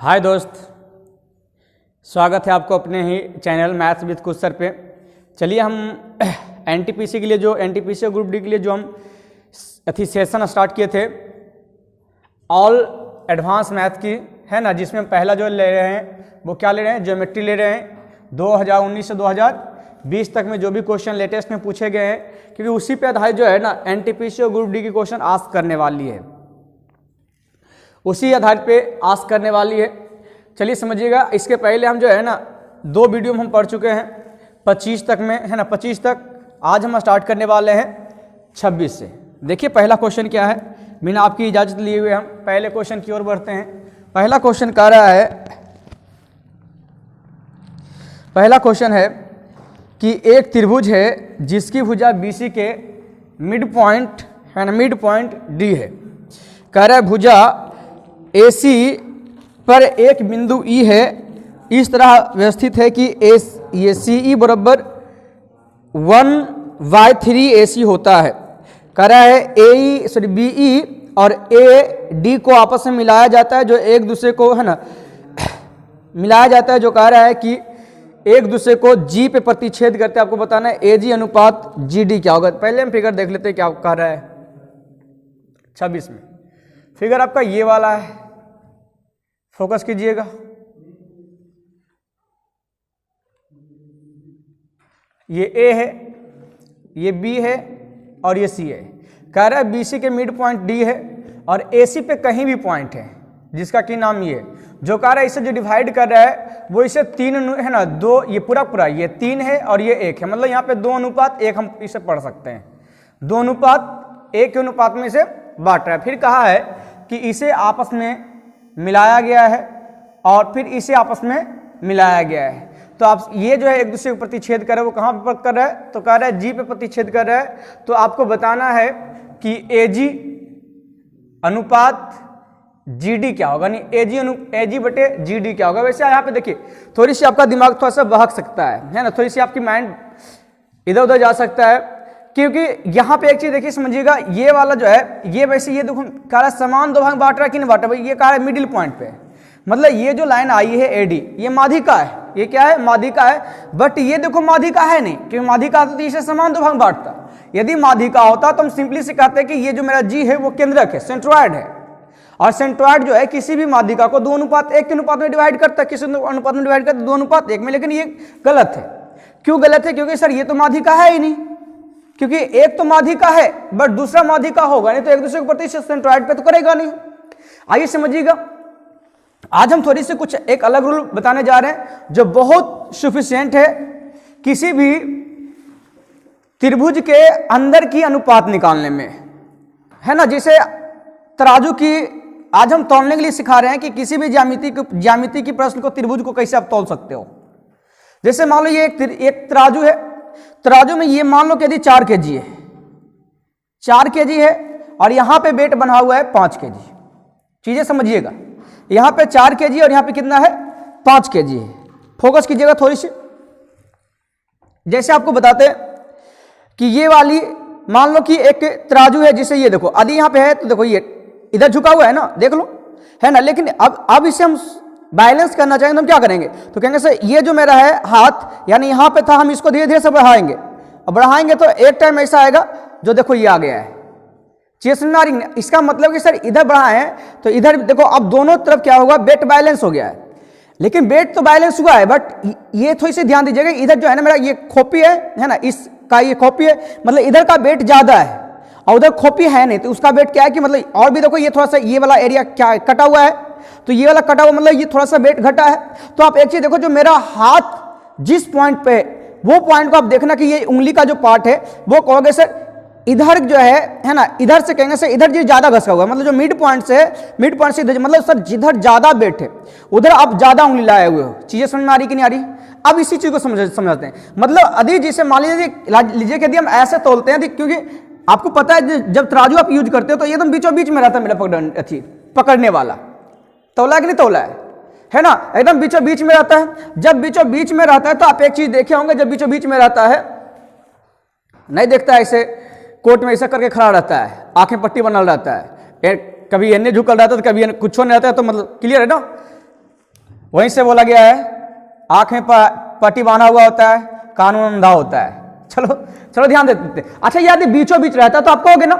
हाय दोस्त, स्वागत है आपको अपने ही चैनल मैथ्स विद कुछ सर पे। चलिए हम एनटीपीसी के लिए जो एनटीपीसी ग्रुप डी के लिए जो हम सेशन स्टार्ट किए थे ऑल एडवांस मैथ की, है ना, जिसमें हम पहला जो ले रहे हैं वो क्या ले रहे हैं, ज्योमेट्री ले रहे हैं। 2019 से 2020 तक में जो भी क्वेश्चन लेटेस्ट में पूछे गए हैं, क्योंकि उसी पे आधारित जो है ना एनटीपीसी और ग्रुप डी की क्वेश्चन आस्क करने वाली है, उसी आधार पे आस्क करने वाली है। चलिए समझिएगा, इसके पहले हम जो है ना 2 वीडियो हम पढ़ चुके हैं 25 तक में, है ना, 25 तक। आज हम स्टार्ट करने वाले हैं 26 से। देखिए पहला क्वेश्चन क्या है, बिना आपकी इजाज़त लिए हुए हम पहले क्वेश्चन की ओर बढ़ते हैं। पहला क्वेश्चन कह रहा है, पहला क्वेश्चन है कि एक त्रिभुज है जिसकी भुजा BC के मिड पॉइंट, है ना, मिड पॉइंट D है। कह रहा है भुजा AC पर एक बिंदु E है, इस तरह व्यवस्थित है कि ये CE बराबर 1/3 AC होता है। कह रहा है BE और AD को आपस में मिलाया जाता है, जो एक दूसरे को, है ना, मिलाया जाता है, जो कह रहा है कि एक दूसरे को G पे प्रतिच्छेद करते हैं। आपको बताना है AG अनुपात GD क्या होगा। पहले हम फिगर देख लेते हैं क्या कह रहा है। 26 में फिगर आपका ये वाला है, फोकस कीजिएगा। ये A है, ये B है और ये C है। कह रहा है BC के मिड पॉइंट D है और AC पे कहीं भी पॉइंट है जिसका कि नाम ये, जो कह रहा है इसे जो डिवाइड कर रहा है वो इसे 3, है ना, 2, ये पूरा ये 3 है और ये 1 है, मतलब यहाँ पे 2:1 हम इसे पढ़ सकते हैं। 2:1 के अनुपात में इसे बांट रहा है। फिर कहा है कि इसे आपस में मिलाया गया है और फिर इसे आपस में मिलाया गया है। तो आप ये जो है एक दूसरे को प्रतिच्छेद कर रहा है, वो कहाँ पर कर रहा है, तो कह रहा है G पे प्रतिच्छेद कर रहा है। तो आपको बताना है कि AG अनुपात GD क्या होगा, नहीं AG बटे GD क्या होगा। वैसे यहाँ पे देखिए थोड़ी सी आपका दिमाग थोड़ा सा बहक सकता है ना, थोड़ी सी आपकी माइंड इधर उधर जा सकता है, क्योंकि यहाँ पे एक चीज देखिए समझिएगा, ये वाला जो है ये वैसे ये देखो कह रहा है समान 2 भाग बांट रहा है कि नहीं बांट रहा है, ये कह रहा है मिडिल पॉइंट पे, मतलब ये जो लाइन आई है AD ये माध्यिका है, ये क्या है, माध्यिका है। बट ये देखो माध्यिका है नहीं, क्योंकि माध्यिका तो इसे समान 2 भाग बांटता। यदि माध्यिका होता तो हम सिंपली से कहते हैं कि ये जो मेरा G है वो केंद्रक है, सेंट्रोइड है, और सेंट्रोइड जो है किसी भी माध्यिका को 2:1 के अनुपात में डिवाइड करता है, किसी अनुपात में डिवाइड करता है 2:1 में। लेकिन ये गलत है। क्यों गलत है? क्योंकि सर ये तो माध्यिका है ही नहीं, क्योंकि एक तो माध्यिका है बट दूसरा माध्यिका होगा नहीं, तो एक दूसरे को प्रतिच्छेद सेंट्रोइड पे तो करेगा नहीं। आइए समझिएगा, आज हम थोड़ी सी कुछ एक अलग रूल बताने जा रहे हैं जो बहुत सफिशिएंट है किसी भी त्रिभुज के अंदर की अनुपात निकालने में, है ना। जैसे तराजू की आज हम तौलने के लिए सिखा रहे हैं कि किसी भी ज्यामिति की प्रश्न को, त्रिभुज को कैसे आप तौल सकते हो। जैसे मान लो ये एक तराजू है, तराजू में ये मान लो कि यदि 4 kg है, 4 kg है और यहां पे वेट बना हुआ है 5 kg। चीजें समझिएगा, यहां पे 4 kg और यहां पे कितना है, 5 kg है। फोकस कीजिएगा थोड़ी सी। जैसे आपको बताते हैं कि ये वाली मान लो कि एक तराजू है, जिसे ये देखो यदि यहां पे है तो देखो ये इधर झुका हुआ है ना, देख लो, है ना। लेकिन अब इसे हम बैलेंस करना चाहेंगे तो हम क्या करेंगे, तो कहेंगे सर ये जो मेरा है हाथ, यानी यहां पे था, हम इसको धीरे धीरे से बढ़ाएंगे, और बढ़ाएंगे तो एक टाइम ऐसा आएगा जो देखो ये आ गया है। चीज समझ आ रही है? इसका मतलब कि सर इधर बढ़ाए हैं तो इधर देखो, अब दोनों तरफ क्या होगा, वेट बैलेंस हो गया है। लेकिन वेट तो बैलेंस हुआ है, बट ये थोड़ी सी ध्यान दीजिएगा, इधर जो है ना मेरा ये खोपी है ना, इसका ये खोपी है, मतलब इधर का वेट ज्यादा है और उधर खोपी है नहीं, तो उसका वेट क्या है कि मतलब, और भी देखो ये थोड़ा सा ये वाला एरिया क्या कटा हुआ है, तो ये वाला कटा हुआ मतलब ये थोड़ा सा वेट घटा है। तो आप एक चीज देखो, जो मेरा हाथ जिस पॉइंट पे है वो पॉइंट को आप देखना कि ये उंगली का जो पार्ट है वो कहोगे सर इधर जो है ना, इधर से कहेंगे सर इधर जो ज्यादा घसा हुआ है, मतलब जो मिड पॉइंट से इधर, मतलब सर जिधर ज्यादा वेट है उधर आप ज्यादा उंगली लाए हुए हो। चीजें समझ में आ रही कि नहीं आ रही? अब इसी चीज को समझते हैं। मतलब यदि जिसे मान लीजिए कि यदि हम ऐसे तोलते हैं, क्योंकि आपको पता है जब तराजू आप यूज करते हो तो एकदम बीचों बीच में रहता है मेरा पकड़ने वाला, तौला है कि नहीं तौला है ना, एकदम बीचों बीच में रहता है। जब बीचों बीच में रहता है तो आप एक चीज देखे होंगे, जब बीचों बीच में रहता है, नहीं देखता है ऐसे कोर्ट में ऐसा करके खड़ा रहता है, आंखें पट्टी बना रहता है, कभी एने झुकल रहता है तो कभी कुछ नहीं रहता है, तो मतलब क्लियर है ना। वहीं से बोला गया है आंख में पट्टी बांधा हुआ होता है, कानून अंधा होता है। चलो ध्यान देते। अच्छा यदि बीचों बीच रहता तो आप कहोगे ना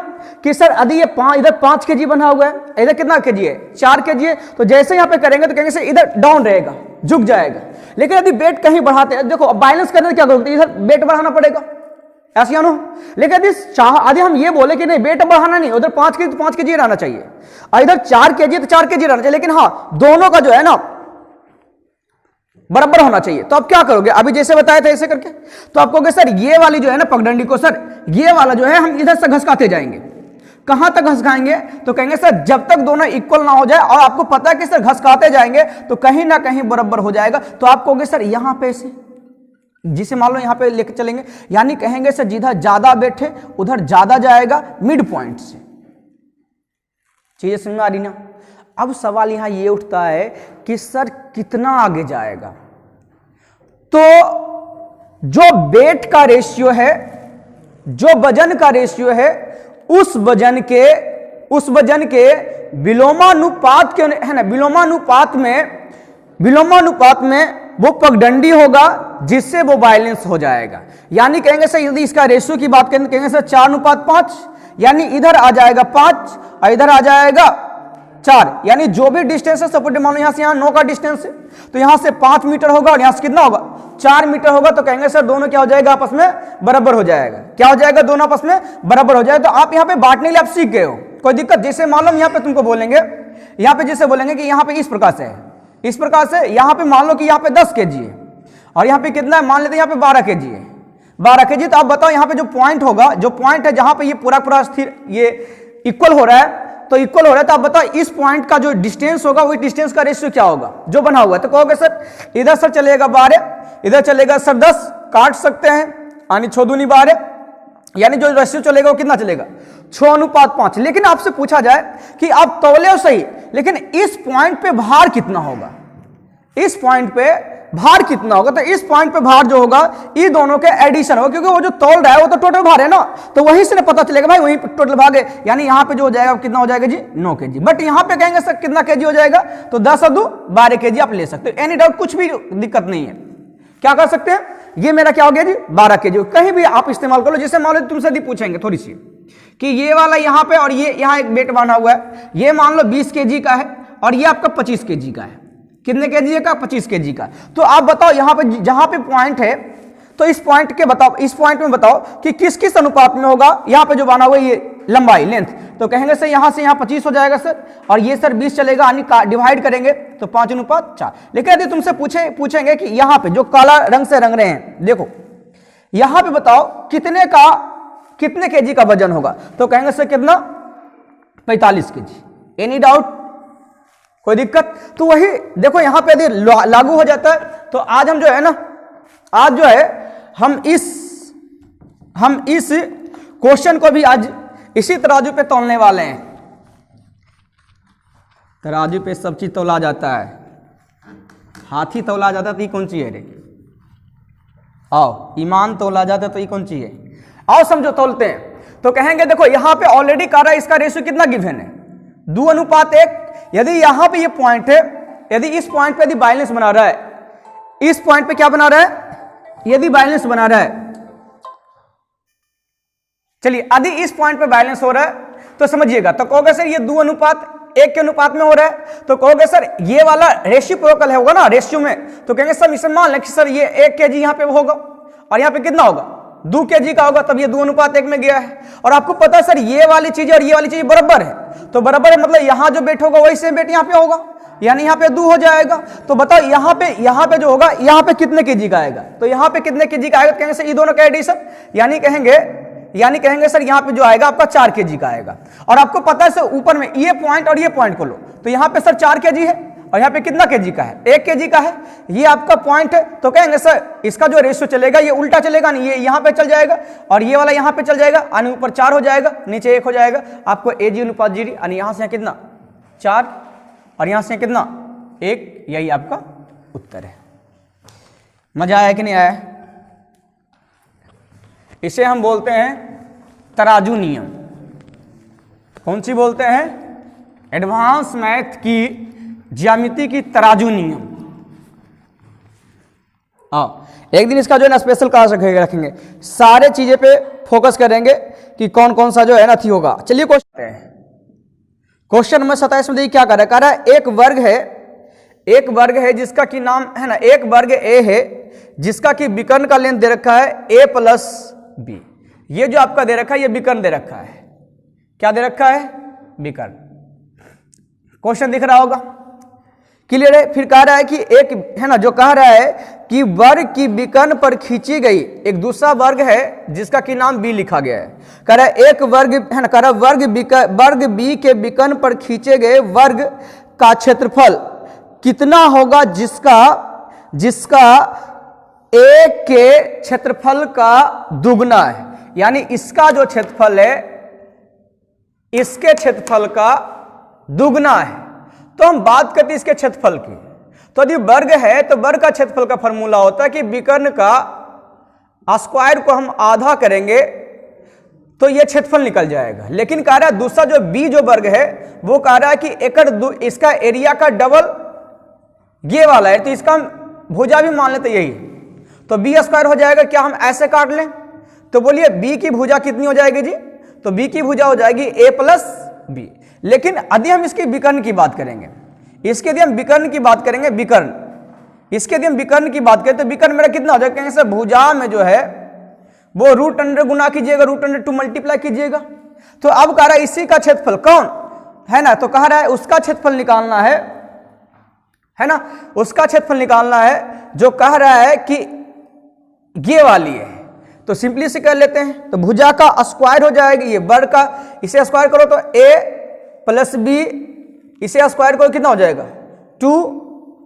कि सर यदि ये इधर 5 kg बना हुआ है, इधर कितना kg है, 4 kg है, तो जैसे यहां पे करेंगे तो कहेंगे सर इधर डाउन रहेगा, झुक जाएगा। लेकिन यदि वेट कहीं बढ़ाते हैं, देखो बैलेंस करने क्या करोगे, इधर वेट बढ़ाना पड़ेगा, ऐसे या नो। लेकिन यदि हम ये बोले कि नहीं वेट बढ़ाना नहीं, उधर 5 kg तो 5 kg रहना चाहिए, और इधर 4 kg तो 4 kg रहना चाहिए, लेकिन हाँ दोनों का जो है ना बराबर होना चाहिए। तो आप क्या करोगे, अभी जैसे बताया था ऐसे करके, तो आप कहोगे सर ये वाली जो है ना पगडंडी को, सर ये वाला जो है हम इधर से घसकाते जाएंगे। कहां तक घसकाएंगे, तो कहेंगे सर जब तक दोनों इक्वल ना हो जाए, और आपको पता है कि सर घसकाते जाएंगे तो कहीं ना कहीं बराबर हो जाएगा। तो आप कहोगे सर यहां पे से, जिसे मान लो यहां पे लेके चलेंगे, यानी कहेंगे सर जिधर ज्यादा बैठे उधर ज्यादा जाएगा मिड पॉइंट से। चीजें समझ में आ रही ना। अब सवाल यहां ये उठता है कि सर कितना आगे जाएगा। तो जो वेट का रेशियो है, जो वजन का रेशियो है, उस वजन के विलोमानुपात के है ना, विलोमानुपात में वो पगडंडी होगा जिससे वो बैलेंस हो जाएगा। यानी कहेंगे सर यदि इसका रेशियो की बात करें, कहेंगे सर 4:5, यानी इधर आ जाएगा 5 और इधर आ जाएगा 4, यानी जो भी डिस्टेंस है, सपोज मान लो यहां से यहां 9 का डिस्टेंस है, तो यहां से 5 मीटर होगा और यहां से कितना होगा 4 मीटर होगा। तो कहेंगे सर दोनों क्या हो जाएगा, आपस में बराबर हो जाएगा। क्या हो जाएगा, दोनों आपस में बराबर हो जाएगा। तो आप यहां पे बांटने के लिए आप सीख गए हो, कोई दिक्कत। जैसे मान लो यहां पे तुमको बोलेंगे, यहां पे जैसे बोलेंगे कि यहां पे इस प्रकार से है, इस प्रकार से, यहां पे मान लो कि यहां पे 10 kg है और यहां पे कितना है, मान लेते हैं यहां पे 12 kg है, 12 kg। तो आप बताओ यहां पे जो पॉइंट होगा, जो पॉइंट है जहां पे ये पूरा स्थिर, ये इक्वल हो रहा है, तो इक्वल हो रहा है, तो आप बताओ इस पॉइंट का जो डिस्टेंस होगा, वो डिस्टेंस का रेशियो क्या होगा जो बना हुआ है। तो कहोगे सर इधर सर चलेगा 12, इधर चलेगा सर 10, काट सकते हैं, यानी 6 दूनी 12, यानी जो रेशियो चलेगा वो कितना चलेगा 6:5। लेकिन आपसे पूछा जाए कि आप तौले सही, लेकिन इस पॉइंट पे भार कितना होगा, इस पॉइंट पे भार कितना होगा। तो इस पॉइंट पे भार जो होगा ये दोनों के एडिशन होगा, क्योंकि वो जो तौल रहा है वो तो टोटल भार है ना, तो वहीं से पता चलेगा भाई वहीं टोटल भाग है। यानी यहां पे जो हो जाएगा कितना हो जाएगा जी 9 kg। बट यहां पे कहेंगे सर कितना kg हो जाएगा, तो 10 और 2 12 kg आप ले सकते हो, एनी डाउट, कुछ भी दिक्कत नहीं है। क्या कर सकते हैं, ये मेरा क्या हो गया जी 12 kg, कहीं भी आप इस्तेमाल कर लो। जैसे मान लो तुमसे यदि पूछेंगे थोड़ी सी कि ये वाला यहां पे और ये यहां एक वेट बना हुआ है, ये मान लो 20 kg का है और ये आपका 25 kg का है। कितने kg का, 25 kg का। तो आप बताओ यहां पे जहां पे पॉइंट है, तो इस पॉइंट के बताओ, इस पॉइंट में बताओ कि किस किस अनुपात में होगा यहां पे जो बना हुआ है ये लंबाई, लेंथ। तो कहेंगे सर यहां से यहां 25 हो जाएगा सर, और ये सर 20 चलेगा, यानी डिवाइड करेंगे तो 5:4। लेकिन यदि तुमसे पूछेंगे कि यहां पे जो काला रंग से रंग रहे हैं, देखो यहां पे बताओ कितने kg का वजन होगा, तो कहेंगे सर कितना 45 kg। एनी डाउट, कोई दिक्कत। तो वही देखो यहां पे यदि लागू हो जाता है, तो आज हम जो है ना, आज जो है हम इस क्वेश्चन को भी आज इसी तराजू पे तौलने वाले हैं। तराजू पे सब चीज तौला जाता है, हाथी तौला जाता है तो ये कौन चीज है रे, आओ ईमान तौला जाता है तो ये कौन चीज है, आओ समझो तौलते हैं। तो कहेंगे देखो यहां पे ऑलरेडी कह रहा है इसका रेशियो कितना गिवन है 2:1। यदि यहां पे ये पॉइंट है, यदि इस पॉइंट पे यदि बैलेंस बना रहा है, इस पॉइंट पे क्या बना रहा है, यदि बैलेंस बना रहा है, चलिए यदि इस पॉइंट पे बैलेंस हो रहा है तो समझिएगा, तो कहोगे सर ये 2:1 के अनुपात में हो रहा है, तो कहोगे सर ये वाला रेशिप्रोकल है होगा ना रेशियो में, तो कहेंगे सर इसे मान लें कि सर ये 1 kg यहां पे होगा और यहां पे कितना होगा 2 kg का होगा, तब ये 2:1 में गया है। और आपको पता है सर ये वाली चीज और ये वाली चीज बराबर है, तो बराबर है मतलब यहां जो वेट होगा वही सेम वेट यहां पे होगा, यानी यहां पे 2 हो जाएगा। तो बताओ यहां पे जो होगा यहां पे कितने kg का आएगा, तो यहां पे कितने kg का आएगा, कहेंगे सर ये दोनों का एडिशन, यानी कहेंगे सर यहां पे जो आएगा आपका 4 kg का आएगा। और आपको पता है सर ऊपर में ये पॉइंट और ये पॉइंट को लो, तो यहां पे सर 4 kg है और यहां पे कितना kg का है 1 kg का है, ये आपका पॉइंट है। तो कहेंगे सर इसका जो रेशियो चलेगा ये उल्टा चलेगा, नहीं ये यहां पे चल जाएगा और ये वाला यहां पे चल जाएगा, यानी ऊपर 4 हो जाएगा नीचे 1 हो जाएगा। आपको AG/GD, यानी यहां से कितना 4 और यहां से कितना 1, यही आपका उत्तर है। मजा आया कि नहीं आया? इसे हम बोलते हैं तराजू नियम। कौन सी बोलते हैं? एडवांस मैथ की ज्यामिति की तराजू नियम। हाँ, एक दिन इसका जो है ना स्पेशल क्लास रखेंगे, सारे चीजें पे फोकस करेंगे कि कौन कौन सा जो है ना थी होगा। चलिए क्वेश्चन नंबर 27 में देखिए क्या कर रहा है, एक वर्ग है जिसका कि नाम है ना, एक वर्ग ए है जिसका कि विकर्ण का लेंथ दे रखा है a प्लस बी। ये जो आपका दे रखा है ये विकर्ण दे रखा है, क्या दे रखा है, विकर्ण। क्वेश्चन दिख रहा होगा, क्लियर है। फिर कह रहा है कि एक है ना, जो कह रहा है कि वर्ग की विकर्ण पर खींची गई एक दूसरा वर्ग है जिसका कि नाम बी लिखा गया है। कह रहा है एक वर्ग है ना, कह रहा है वर्ग बी के विकर्ण पर खींचे गए वर्ग का क्षेत्रफल कितना होगा जिसका ए के क्षेत्रफल का दुगना है। यानी इसका जो क्षेत्रफल है इसके क्षेत्रफल का दुगना है। तो हम बात करते हैं इसके क्षेत्रफल की, तो यदि वर्ग है तो वर्ग का क्षेत्रफल का फॉर्मूला होता है कि विकर्ण का स्क्वायर को हम आधा करेंगे तो यह क्षेत्रफल निकल जाएगा। लेकिन कह रहा है दूसरा जो बी जो वर्ग है वो कह रहा है कि इसका एरिया का डबल ये वाला है, तो इसका हम भुजा भी मान लेते यही, तो बी स्क्वायर हो जाएगा। क्या हम ऐसे काट लें, तो बोलिए बी की भुजा कितनी हो जाएगी जी, तो बी की भुजा हो जाएगी a प्लस बी। लेकिन यदि हम इसकी विकर्ण की बात करेंगे, इसके यदि हम विकर्ण की बात करेंगे, विकर्ण इसके यदि हम विकर्ण की बात करें तो विकर्ण मेरा कितना हो जाएगा, कहेंगे सर भुजा में जो है वो रूट अंडर गुना कीजिएगा, रूट अंडर 2 मल्टीप्लाई कीजिएगा। तो अब कह रहा है इसी का क्षेत्रफल कौन है ना, तो कह रहा है उसका क्षेत्रफल निकालना है ना, उसका क्षेत्रफल निकालना है जो कह रहा है कि ये वाली है। तो सिंपली से कर लेते हैं, तो भुजा का स्क्वायर हो जाएगी, ये वर्ग का, इसे स्क्वायर करो तो a प्लस बी, इसे स्क्वायर करो कितना हो जाएगा 2,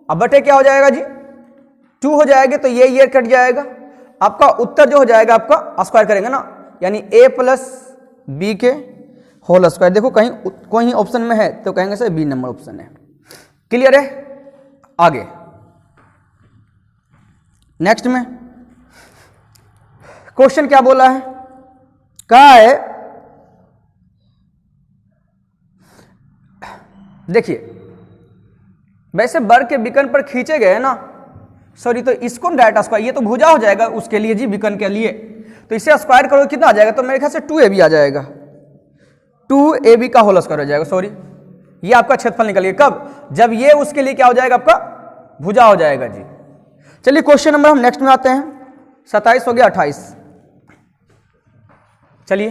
अब बटे क्या हो जाएगा जी 2 हो जाएगा, तो ये कट जाएगा। आपका उत्तर जो हो जाएगा आपका स्क्वायर करेंगे ना, यानी a प्लस बी के होल स्क्वायर। देखो कहीं कोई ऑप्शन में है तो कहेंगे सर बी नंबर ऑप्शन है। क्लियर है। आगे नेक्स्ट में क्वेश्चन क्या बोला है, कहा है देखिए वैसे वर्ग के विकर्ण पर खींचे गए ना, सॉरी तो इसको डायरेक्ट स्क्वायर, ये तो भुजा हो जाएगा उसके लिए जी, विकर्ण के लिए, तो इसे स्क्वायर करो कितना आ जाएगा, तो मेरे ख्याल से 2ab आ जाएगा, 2ab का होल स्क्वायर हो जाएगा। सॉरी ये आपका क्षेत्रफल निकल गया, कब, जब ये उसके लिए क्या हो जाएगा आपका भुजा हो जाएगा जी। चलिए क्वेश्चन नंबर हम नेक्स्ट में आते हैं, 27 हो गया, 28। चलिए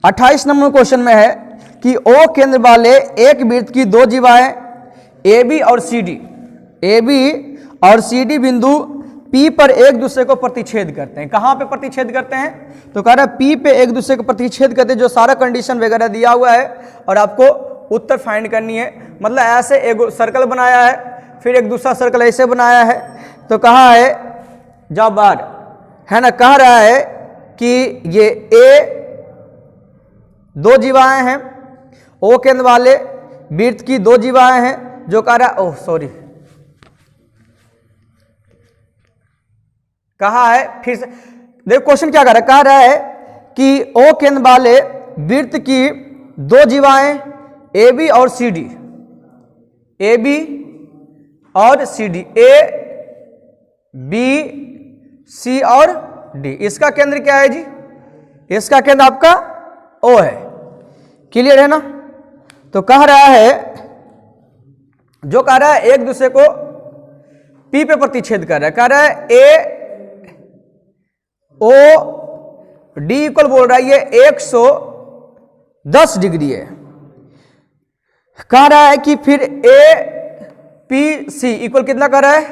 28 नंबर क्वेश्चन में है कि ओ केंद्र वाले एक वृत्त की दो जीवाएं AB और CD बिंदु P पर एक दूसरे को प्रतिच्छेद करते हैं। कहां पे प्रतिच्छेद करते हैं, तो कह रहा है P पे एक दूसरे को प्रतिच्छेद करते हैं, जो सारा कंडीशन वगैरह दिया हुआ है और आपको उत्तर फाइंड करनी है। मतलब ऐसे एक सर्कल बनाया है, फिर एक दूसरा सर्कल ऐसे बनाया है, तो कहा है जब बार है ना, कह रहा है कि ये A दो जीवाएं हैं, O केंद्र वाले वृत्त की दो जीवाएं हैं, जो कह रहा है ओह सॉरी कहा है, फिर से देखो क्वेश्चन क्या कह रहा है कि O केंद्र वाले वृत्त की दो जीवाएं AB और CD, AB और CD, A B C और D, इसका केंद्र क्या है जी, इसका केंद्र आपका O है। क्लियर है ना। तो कह रहा है, जो कह रहा है एक दूसरे को P पे प्रतिच्छेद कर रहा है, कह रहा है A O D इक्वल बोल रहा है ये 110 डिग्री है। कह रहा है कि फिर A P C इक्वल कितना कर रहा है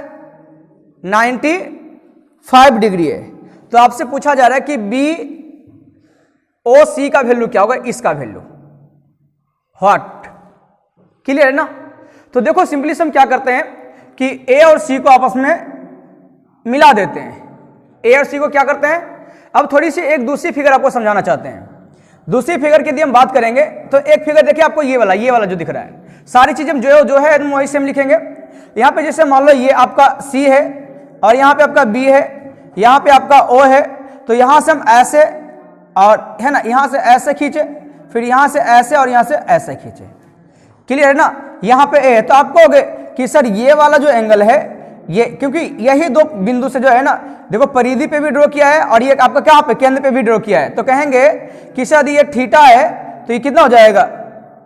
95 डिग्री है। तो आपसे पूछा जा रहा है कि B O C का वैल्यू क्या होगा, इसका वैल्यू व्हाट। क्लियर है ना। तो देखो सिंपली हम क्या करते हैं कि A और C को आपस में मिला देते हैं। A और C को क्या करते हैं, अब थोड़ी सी एक दूसरी फिगर आपको समझाना चाहते हैं। दूसरी फिगर की यदि हम बात करेंगे तो एक फिगर देखिए आपको ये वाला जो दिख रहा है, सारी चीजें हम जो है वही सेम लिखेंगे। यहाँ पे जैसे मान लो ये आपका C है और यहाँ पे आपका B है, यहाँ पे आपका O है, तो यहाँ से हम ऐसे और है ना, यहाँ से ऐसे खींचे, फिर यहाँ से ऐसे और यहाँ से ऐसे खींचे। क्लियर है ना। यहाँ पे A है तो आप कहोगे कि सर ये वाला जो एंगल है ये, क्योंकि यही दो बिंदु से जो है ना, देखो परिधि पे भी ड्रॉ किया है और ये आपका क्या पे केंद्र पे भी ड्रॉ किया है, तो कहेंगे कि सर ये थीटा है तो ये कितना हो जाएगा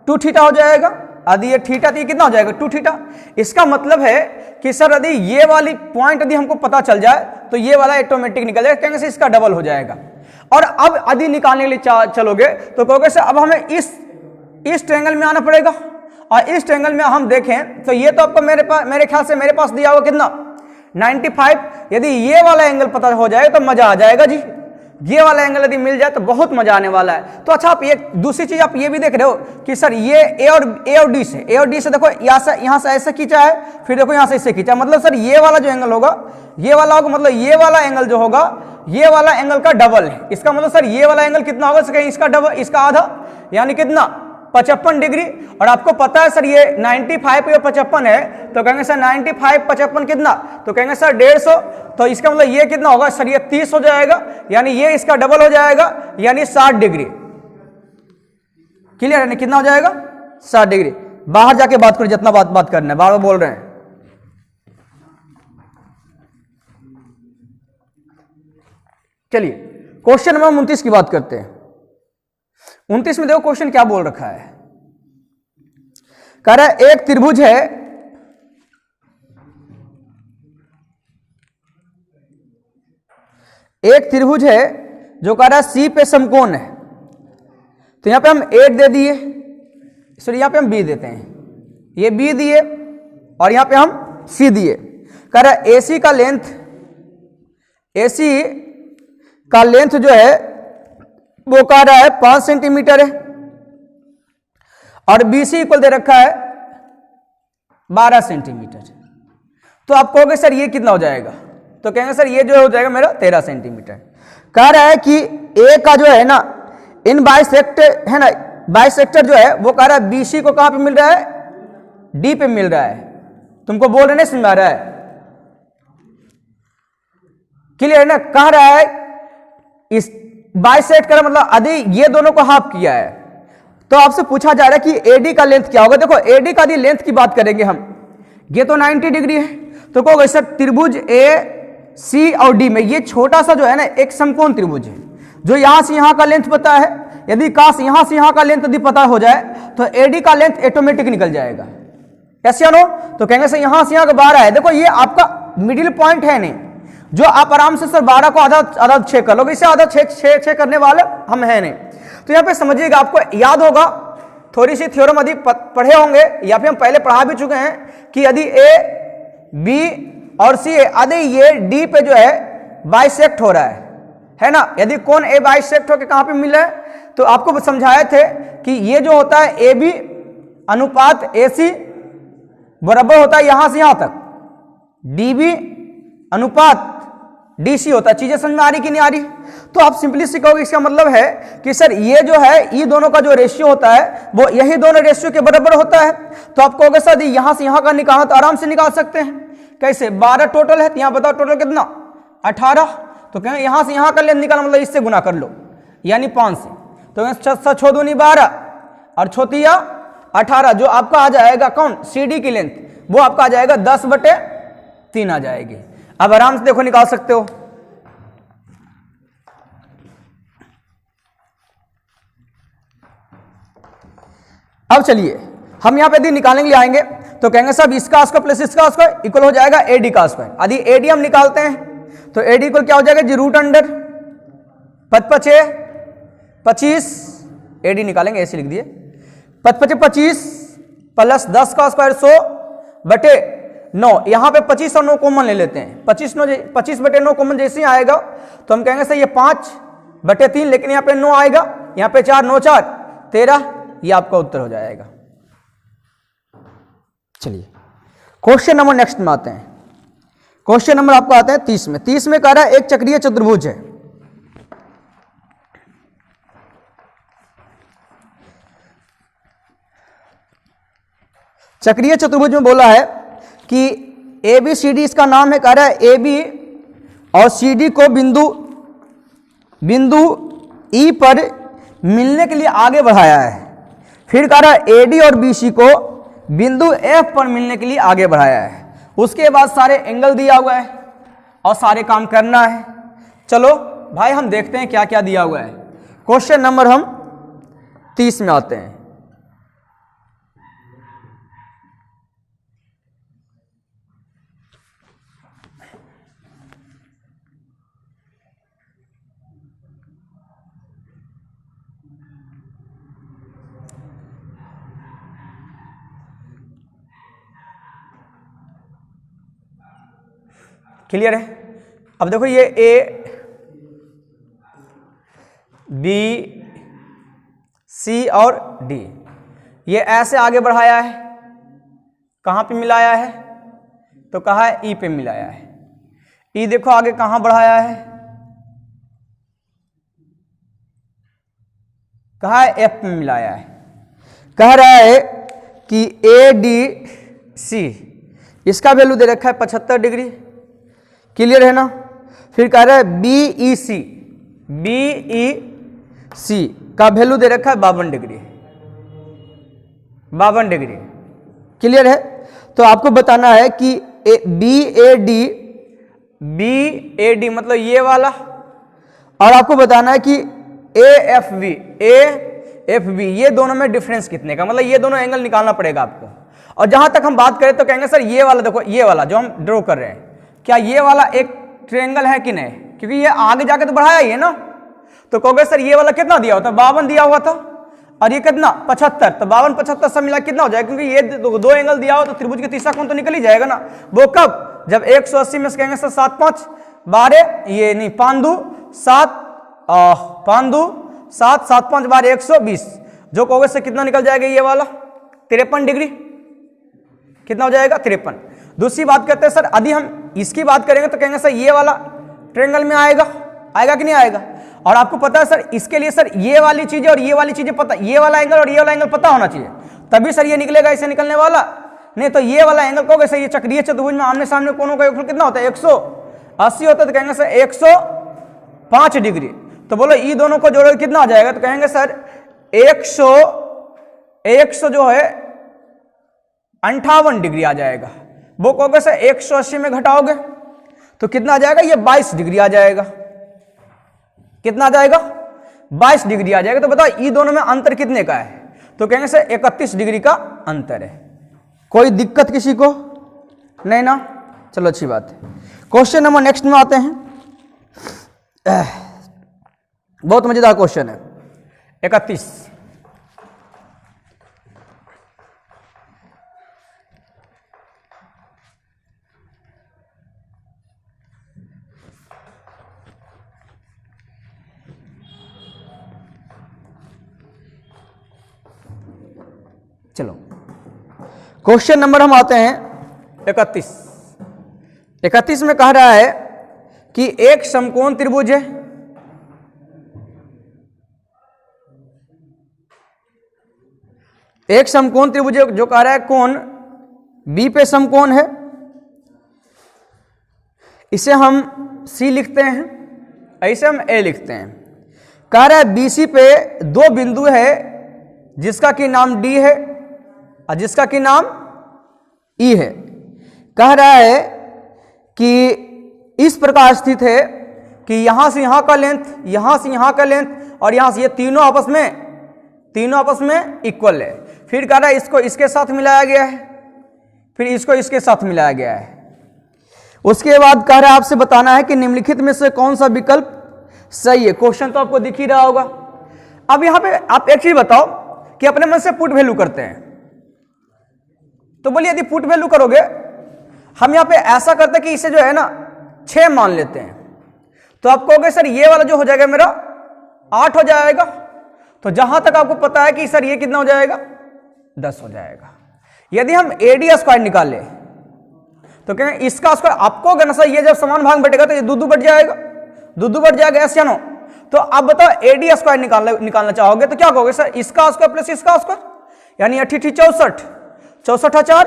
2 थीटा हो जाएगा। यदि ये थीटा तो ये कितना हो जाएगा 2 थीटा। इसका मतलब है कि सर यदि ये वाली पॉइंट यदि हमको पता चल जाए तो ये वाला ऑटोमेटिक निकल जाएगा, कहेंगे से इसका डबल हो जाएगा। और अब यदि निकालने के लिए चलोगे तो कहोगे सर अब हमें इस ट्रायंगल में आना पड़ेगा, और इस ट्रायंगल में हम देखें तो ये तो आपको मेरे ख्याल से मेरे पास दिया हुआ कितना 95। यदि ये वाला एंगल पता हो जाए तो मजा आ जाएगा जी, ये वाला एंगल यदि मिल जाए तो बहुत मजा आने वाला है। तो अच्छा आप ये दूसरी चीज आप ये भी देख रहे हो कि सर ये ए और डी से देखो यहाँ से ऐसे खींचा है, फिर देखो यहाँ से इससे खींचा, मतलब सर ये वाला जो एंगल होगा ये वाला होगा, मतलब ये वाला एंगल जो होगा ये वाला एंगल का डबल है। इसका मतलब सर ये वाला एंगल कितना होगा, इसका डबल, इसका आधा, यानी कितना 55 डिग्री। और आपको पता है सर ये 95 या 55 है, तो कहेंगे सर 95 55 कितना, तो कहेंगे सर 150। तो इसका मतलब ये कितना होगा सर, ये 30 हो जाएगा, यानी ये इसका डबल हो जाएगा, यानी 60 डिग्री। क्लियर है, कितना हो जाएगा 60 डिग्री। बाहर जाके बात करो, जितना बात करना है, बार बार बोल रहे हैं। चलिए क्वेश्चन नंबर 29 की बात करते हैं। 29 में देखो क्वेश्चन क्या बोल रखा है, कह रहा है एक त्रिभुज है, जो कह रहा है सी पे समकोण है। तो यहां पे हम 8 दे दिए, सॉरी यहां पे हम बी देते हैं, ये बी दिए और यहां पे हम सी दिए। कह रहा है एसी का लेंथ जो है वो कह रहा है 5 सेंटीमीटर है, और BC इक्वल दे रखा है 12 सेंटीमीटर। तो आप कहोगे सर ये कितना हो जाएगा, तो कहेंगे सर ये जो हो जाएगा मेरा 13 सेंटीमीटर। कह रहा है कि A का जो है ना इन बाइसेक्टर है ना, बाइसेक्टर जो है वो कह रहा है BC को कहां पे मिल रहा है, D पे मिल रहा है। तुमको बोल रहे नहीं समझ आ रहा है, क्लियर है ना। कह रहा है इस बाइसेक्ट का मतलब यदि ये दोनों को हाफ किया है, तो आपसे पूछा जा रहा है कि AD का लेंथ क्या होगा। देखो AD का लेंथ की बात करेंगे हम, ये तो 90 डिग्री है, तो कहोगे सर त्रिभुज AC और D में ये छोटा सा जो है ना एक समकोण त्रिभुज है, जो यहां से यहां का लेंथ पता है। यदि काश यहां से यहां का लेंथ यदि पता हो जाए तो AD का लेंथ ऑटोमेटिक निकल जाएगा, ऐसे या नो। तो कहेंगे सर यहां से यहां का 12 है, देखो ये आपका मिडिल पॉइंट है नहीं, जो आप आराम से सर 12 को आधा छेक कर लोगे, इसे आधा छेक करने वाले हम हैं नहीं। तो यहाँ पे समझिएगा, आपको याद होगा थोड़ी सी थ्योरम यदि पढ़े होंगे या फिर हम पहले पढ़ा भी चुके हैं कि यदि A B और C यदि ये D पे जो है बाइसेक्ट हो रहा है ना, यदि कोण A बाइसेक्ट होकर कहां पे मिल रहा है, तो आपको समझाए थे कि ये जो होता है AB अनुपात AC बराबर होता है यहां से यहां तक DB अनुपात DC होता है। चीजें समझ में आ रही कि नहीं आ रही। तो आप सिंपली से कहोगे इसका मतलब है कि सर ये जो है ये दोनों का जो रेशियो होता है वो यही दोनों रेशियो के बराबर होता है। तो आप कहोगे सर यहां से यहां का निकालना तो आराम से निकाल सकते हैं। कैसे, 12 टोटल है, तो यहां बताओ टोटल कितना 18। तो कहेंगे यहां से यहां का लेंथ निकालना मतलब इससे गुना कर लो, यानी 5 से। तो 6 दूनी 12 और 6 18, जो आपका आ जाएगा कौन CD की लेंथ, वो आपका आ जाएगा 10/3 आ जाएगी। अब आराम से देखो निकाल सकते हो। अब चलिए हम यहां पे यदि निकालने के लिए आएंगे तो कहेंगे सब इसका स्क्वायर प्लस इसका स्क्वायर इक्वल हो जाएगा AD का स्क्वायर। यदि AD हम निकालते हैं तो AD इक्वल क्या हो जाएगा जी, रूट अंडर 25 AD निकालेंगे, ऐसे लिख दिए 25 प्लस 10 का स्क्वायर 100/9। यहां पे 25 और 9 कॉमन ले लेते हैं, 25/9 कॉमन जैसे ही आएगा तो हम कहेंगे सर ये 5/3, लेकिन यहां पे 9 आएगा, यहां पे 4 9 4 13, ये आपका उत्तर हो जाएगा। चलिए क्वेश्चन नंबर नेक्स्ट में आते हैं। क्वेश्चन नंबर आपका आता है 30 में। 30 में कह रहा है एक चक्रीय चतुर्भुज है, चक्रीय चतुर्भुज में बोला है कि ABCD इसका नाम है। कह रहा है AB और CD को बिंदु E पर मिलने के लिए आगे बढ़ाया है। फिर कह रहा है AD और BC को बिंदु F पर मिलने के लिए आगे बढ़ाया है। उसके बाद सारे एंगल दिया हुआ है और सारे काम करना है। चलो भाई हम देखते हैं क्या क्या दिया हुआ है। क्वेश्चन नंबर हम 30 में आते हैं। क्लियर है? अब देखो ये ए बी सी और डी, ये ऐसे आगे बढ़ाया है। कहां पे मिलाया है? तो कहा है ई पे मिलाया है। ई देखो आगे कहां बढ़ाया है? कहा है एफ में मिलाया है। कह रहा है कि ए डी सी, इसका वैल्यू दे रखा है 75 डिग्री। क्लियर है ना? फिर कह रहा है बीई सी का वैल्यू दे रखा है 52 डिग्री। 52 डिग्री। क्लियर है? तो आपको बताना है कि बी ए डी मतलब ये वाला, और आपको बताना है कि ए एफ बी ये दोनों में डिफरेंस कितने का, मतलब ये दोनों एंगल निकालना पड़ेगा आपको। और जहां तक हम बात करें तो कहेंगे सर ये वाला देखो, ये वाला जो हम ड्रॉ कर रहे हैं, क्या ये वाला एक ट्रायंगल है कि नहीं? क्योंकि ये आगे जाके तो बढ़ाया ही है ना। तो कहोगे सर ये वाला कितना दिया हुआ था? 52 दिया हुआ था, और ये कितना 75। तो 52 75 सब मिला कितना हो जाएगा? क्योंकि ये दो एंगल दिया हो तो त्रिभुज के तीसरा कोण तो निकल ही जाएगा ना। वो कब? जब 180 में से कहेंगे सर 7 5 12, ये नहीं 5 2 7 7 5 12 120, जो कहोगे सर कितना निकल जाएगा? ये वाला 53 डिग्री। कितना हो जाएगा? 53। दूसरी बात करते हैं सर, यदि हम इसकी बात करेंगे तो कहेंगे सर ये वाला ट्रायंगल में आएगा कि नहीं आएगा? और आपको पता है सर इसके लिए सर ये वाली चीजें और ये वाली चीजें पता, ये वाला एंगल और ये वाला एंगल पता होना चाहिए, तभी सर ये निकलेगा। इसे निकलने वाला नहीं तो ये वाला एंगल कहोगे सर ये चक्रीय चतुर्भुज में आमने सामने कोणों का योगफल कितना होता है? 180 होता है। तो कहेंगे सर 105 डिग्री। तो बोलो ये दोनों को जोड़ो कितना आ जाएगा? तो कहेंगे सर 100 जो है 58 डिग्री आ जाएगा। वो कहोगे सर 180 में घटाओगे तो कितना आ जाएगा? ये 22 डिग्री आ जाएगा। कितना आ जाएगा? 22 डिग्री आ जाएगा। तो बताओ ये दोनों में अंतर कितने का है? तो कहेंगे सर 31 डिग्री का अंतर है। कोई दिक्कत किसी को नहीं ना? चलो अच्छी बात है। क्वेश्चन नंबर नेक्स्ट में आते हैं। बहुत मजेदार क्वेश्चन है 31। चलो क्वेश्चन नंबर हम आते हैं 31। 31 में कह रहा है कि एक समकोण त्रिभुज है, एक समकोण त्रिभुज जो कह रहा है कोण बी पे समकोण है, इसे हम सी लिखते हैं, ऐसे हम ए लिखते हैं। कह रहा है बीसी पे दो बिंदु है जिसका कि नाम डी है और जिसका कि नाम ई है। कह रहा है कि इस प्रकार स्थित है कि यहां से यहां का लेंथ, यहां से यहां का लेंथ और यहां से ये तीनों आपस में इक्वल है। फिर कह रहा है इसको इसके साथ मिलाया गया है, फिर इसको इसके साथ मिलाया गया है। उसके बाद कह रहा है आपसे बताना है कि निम्नलिखित में से कौन सा विकल्प सही है। क्वेश्चन तो आपको दिख ही रहा होगा। अब यहां पे आप एक चीज बताओ कि अपने मन से पुट वैल्यू करते हैं, तो बोलिए यदि पुट वैल्यू करोगे, हम यहां पे ऐसा करते हैं कि इसे जो है ना 6 मान लेते हैं, तो आप कहोगे सर ये वाला जो हो जाएगा मेरा 8 हो जाएगा। तो जहां तक आपको पता है कि सर ये कितना हो जाएगा 10 हो जाएगा। यदि हम एडी स्क्वायर निकाले तो कहेंगे इसका स्क्वायर, आपको अगर ना सर ये जब समान भाग बटेगा तो ये दूध बढ़ जाएगा, दूध बढ़ जाएगा, ऐसे या नो। तो आप बताओ एडी स्क्वायर निकालना चाहोगे तो क्या कहोगे सर इसका स्क्वायर प्लस इसका स्क्वायर, यानी 88 64 64 4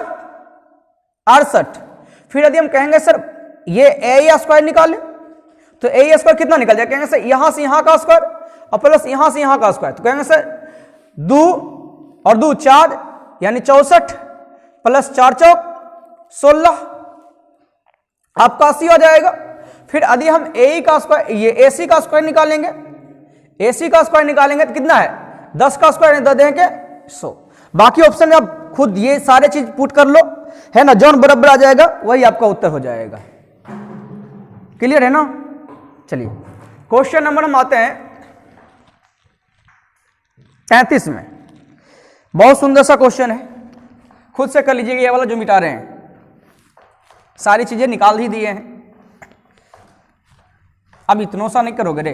68। फिर यदि हम कहेंगे सर ये ए स्क्वायर निकाले तो ए स्क्वायर कितना निकल जाएगा? कहेंगे सर यहां से यहां का स्क्वायर और प्लस यहां से यहां का स्क्वायर। तो कहेंगे सर 2 और 2 4 यानी 64 प्लस 4 चौक 16, आपका 80 हो जाएगा। फिर यदि हम ए का स्क्वायर, ये AC का स्क्वायर निकालेंगे, AC का स्क्वायर निकालेंगे तो कितना है 10 का स्क्वायर 10 देंगे 100। बाकी ऑप्शन में आप खुद ये सारे चीज पुट कर लो, है ना, जौन बराबर आ जाएगा वही आपका उत्तर हो जाएगा। क्लियर है ना। चलिए क्वेश्चन नंबर हम आते हैं 33 में। बहुत सुंदर सा क्वेश्चन है, खुद से कर लीजिएगा। ये वाला जो मिटा रहे हैं सारी चीजें निकाल ही दिए हैं, अब इतना सा नहीं करोगे रे,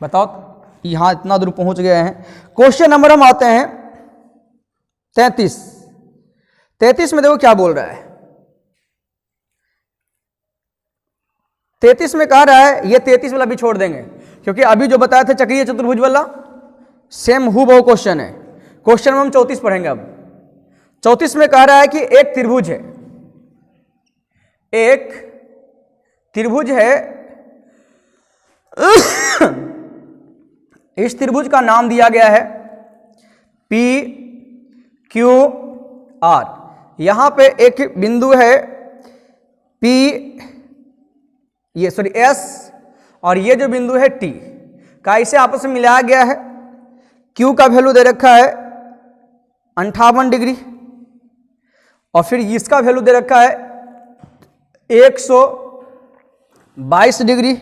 बताओ। यहां इतना दूर पहुंच गए हैं। क्वेश्चन नंबर हम आते हैं 33 में देखो क्या बोल रहा है। 33 में कह रहा है, ये 33 वाला भी छोड़ देंगे क्योंकि अभी जो बताया था चक्रीय चतुर्भुज वाला सेम हूबहू क्वेश्चन है। क्वेश्चन में हम 34 पढ़ेंगे। अब 34 में कह रहा है कि एक त्रिभुज है, एक त्रिभुज है, इस त्रिभुज का नाम दिया गया है PQR। यहां पे एक बिंदु है P, ये सॉरी S, और ये जो बिंदु है T का इसे आपस में मिलाया गया है। Q का वैल्यू दे रखा है 58 डिग्री और फिर इसका वैल्यू दे रखा है 122 डिग्री।